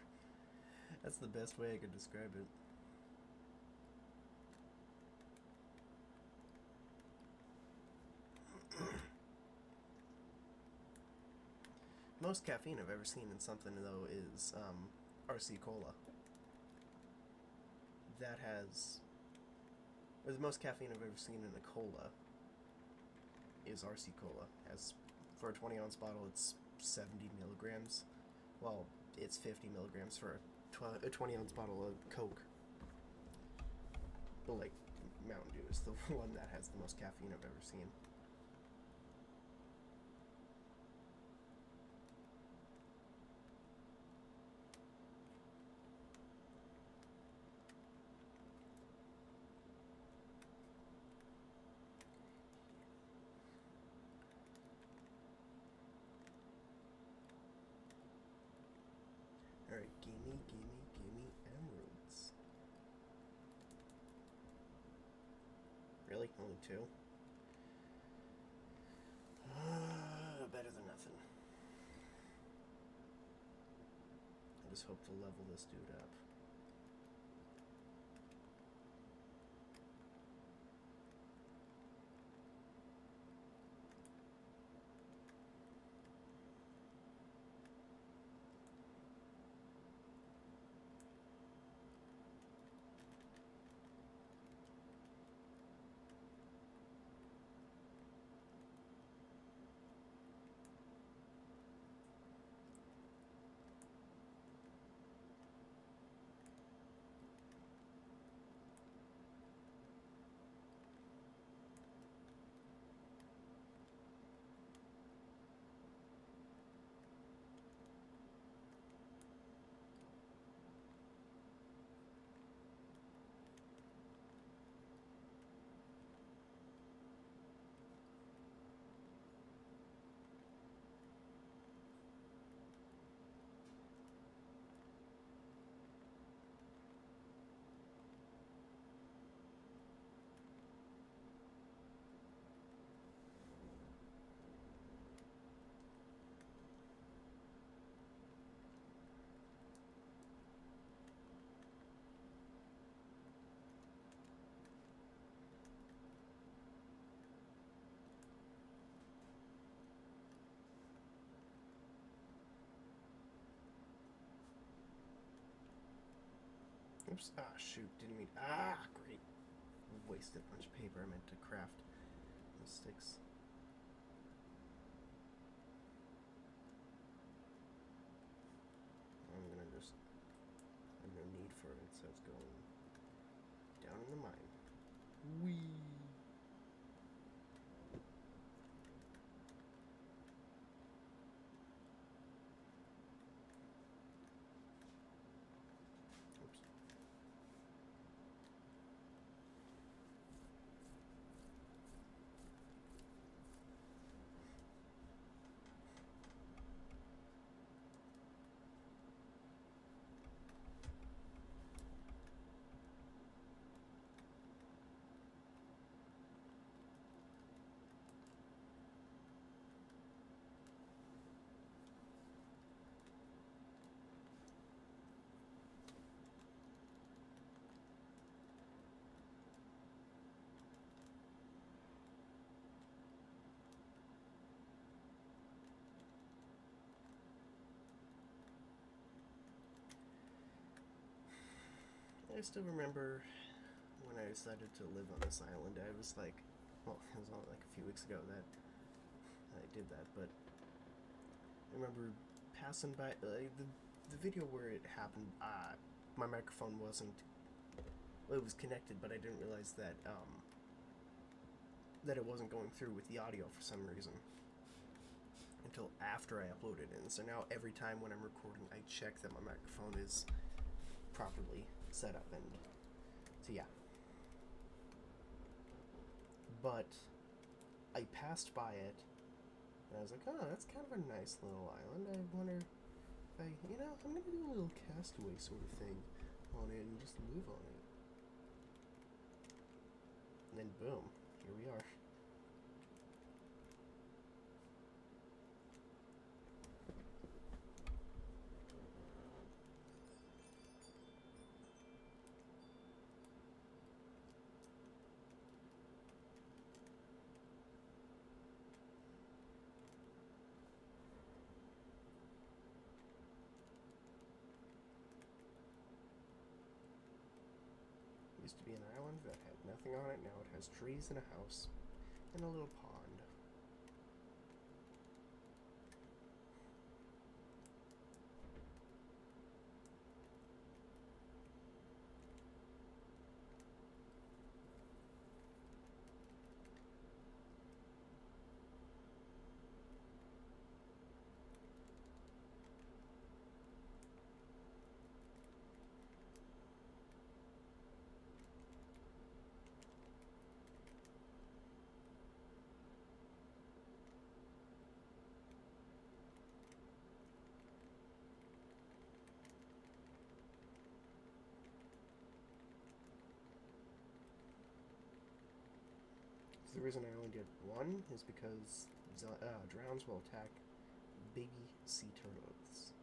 That's the best way I could describe it. Most caffeine I've ever seen in something, though, is RC Cola. That has. Or the most caffeine I've ever seen in a cola is RC Cola. As for a 20-ounce bottle, it's 70 milligrams. Well, it's 50 milligrams for a 20-ounce bottle of Coke. But, like, Mountain Dew is the one that has the most caffeine I've ever seen. Alright, gimme emeralds. Really? Only 2? Better than nothing. I just hope to level this dude up. Oops. Ah, shoot. Didn't mean. Ah, great. Wasted a bunch of paper. I meant to craft those sticks. I'm gonna just. I have no need for it, so it's going down in the mine. Whee! I still remember when I decided to live on this island, I was like, well, it was only like a few weeks ago that I did that, but I remember passing by the video where it happened. My microphone wasn't. Well, it was connected, but I didn't realize that it wasn't going through with the audio for some reason until after I uploaded it. And so now every time when I'm recording, I check that my microphone is properly set up, and so yeah. But I passed by it, and I was like, oh, that's kind of a nice little island. I wonder if I'm gonna do a little Castaway sort of thing on it and just live on it. And then boom, here we are. Used to be an island that had nothing on it. Now it has trees and a house and a little pond. The reason I only did one is because drowns will attack baby sea turtles.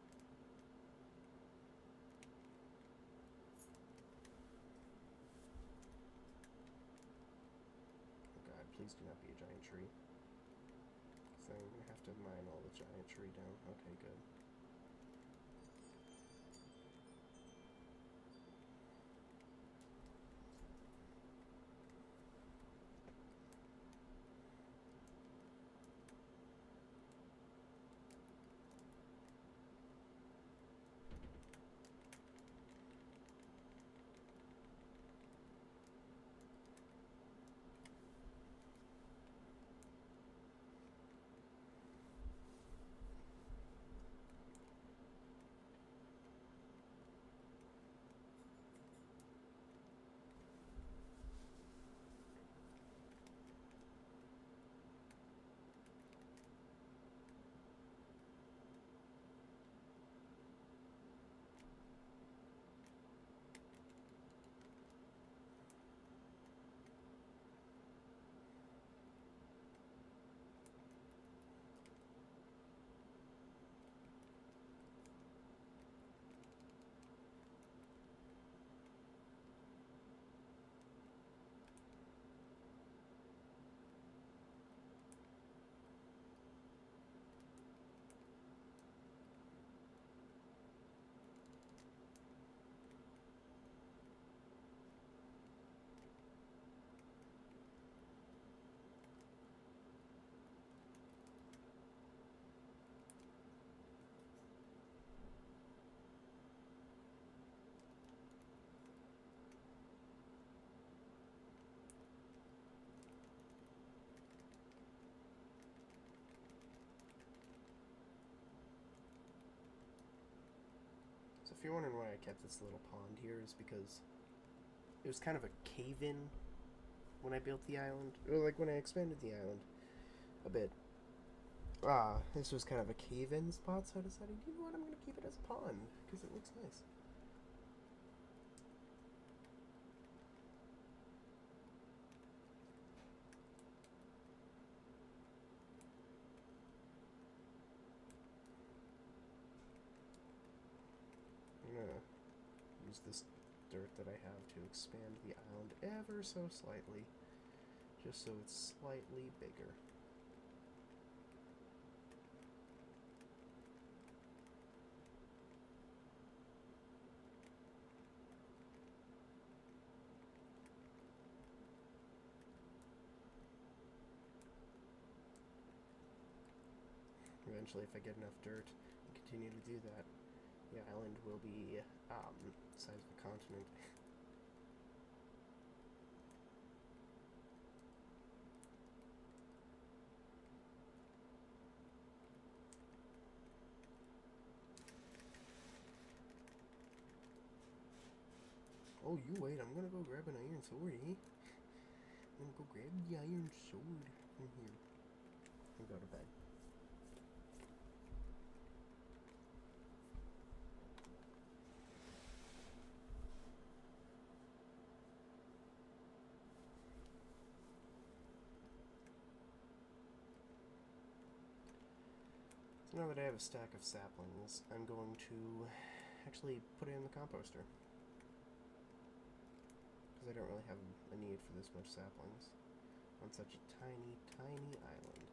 Oh god, please do not be a giant tree. So I'm gonna have to mine all the giant tree down. Okay, good. So if you're wondering why I kept this little pond here, is because it was kind of a cave-in when I built the island, or like when I expanded the island a bit. This was kind of a cave-in spot, so I decided, you know what, I'm gonna keep it as a pond because it looks nice. I'm gonna use this dirt that I have to expand the island ever so slightly, just so it's slightly bigger. eventually, if I get enough dirt and continue to do that, the island will be the size of a continent. Oh, you wait, I'm gonna go grab an iron sword, eh? I'm gonna go grab the iron sword from here and go to bed. So now that I have a stack of saplings, I'm going to actually put it in the composter. Because I don't really have a need for this much saplings on such a tiny, tiny island.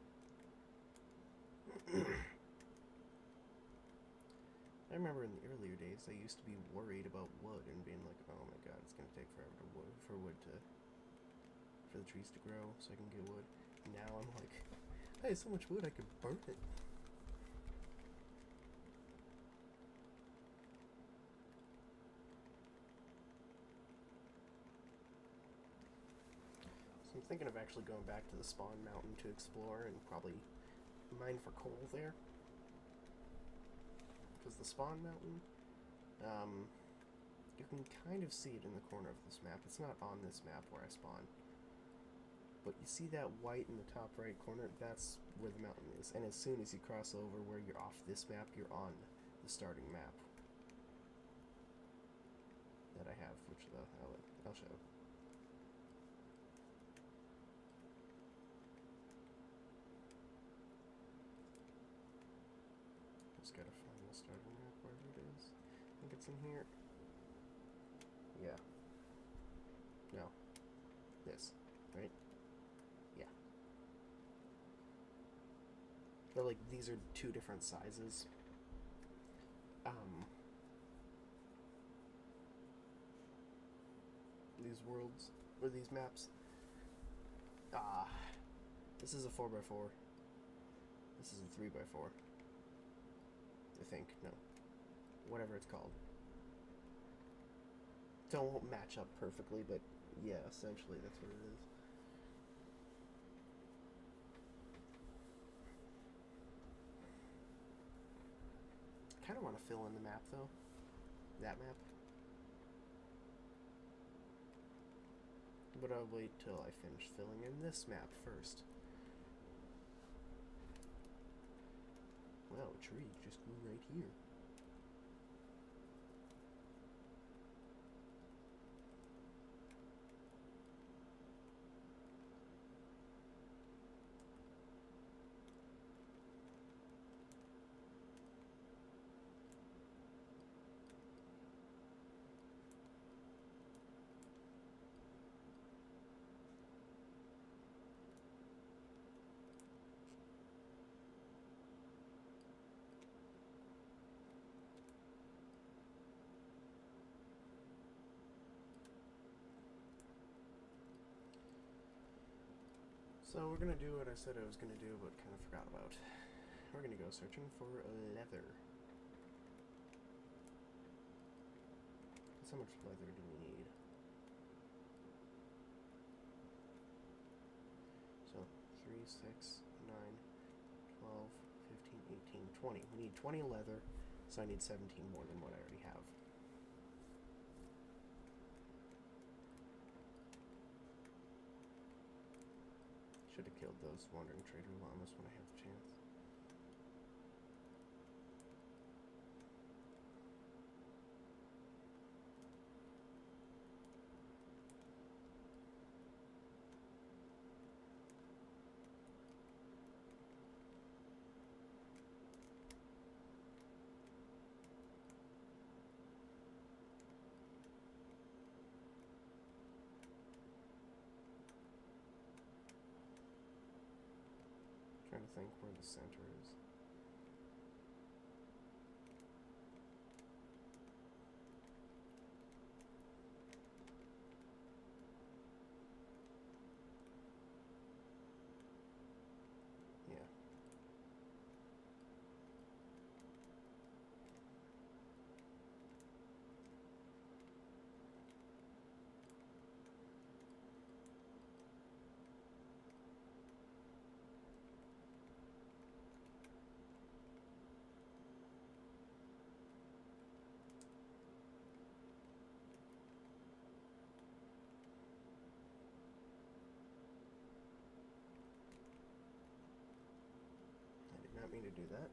I remember in the earlier days, I used to be worried about wood and being like, oh my god, it's going to take forever for the trees to grow so I can get wood. And now I'm like, I have so much wood I could burn it. So I'm thinking of actually going back to the spawn mountain to explore and probably mine for coal there. Because the spawn mountain, you can kind of see it in the corner of this map. It's not on this map where I spawn. But you see that white in the top right corner? That's where the mountain is. And as soon as you cross over where you're off this map, you're on the starting map that I have, which I'll show. Just gotta find the starting map, wherever it is. I think it's in here. Yeah. No. This. Right? Yeah. But, like, these are two different sizes. These worlds, or these maps. This is a 4x4. This is a 3x4. I think. No. Whatever it's called. Don't match up perfectly, but yeah, essentially that's what it is. I kind of want to fill in the map, though. That map. But I'll wait till I finish filling in this map first. Wow, a tree just grew right here. So we're gonna do what I said I was gonna do, but kind of forgot about. We're gonna go searching for leather. How much leather do we need? So 3, 6, 9, 12, 15, 18, 20. We need 20 leather, so I need 17 more than what I already have. Should have killed those wandering trader llamas when I had the chance. Trying to think where the center is. Yeah. do that.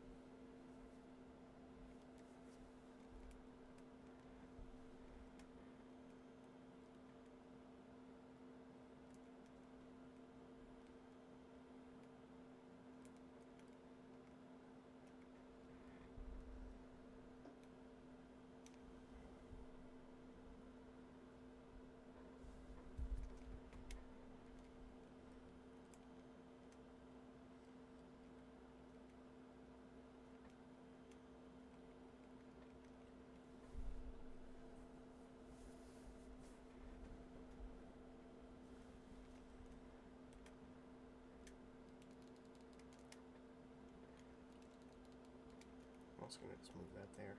I'm also going to just move that there.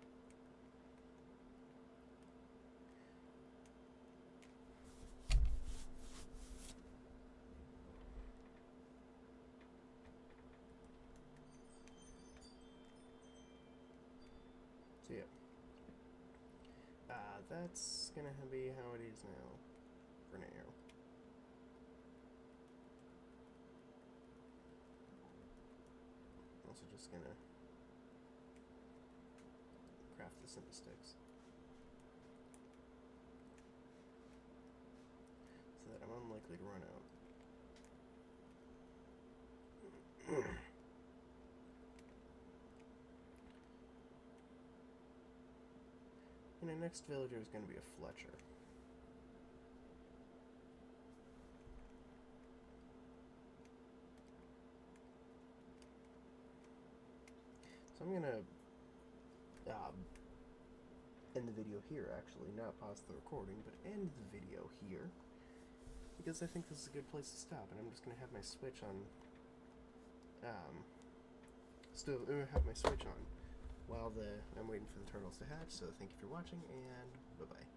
So yeah, that's going to be how it is now, for now. Also just going to craft this into sticks, so that I'm unlikely to run out. And our next villager is going to be a Fletcher. So I'm going to end the video here, actually. Not pause the recording, but end the video here. Because I think this is a good place to stop, and I'm just going to have my Switch on... still have my Switch on while I'm waiting for the turtles to hatch. So thank you for watching, and bye-bye.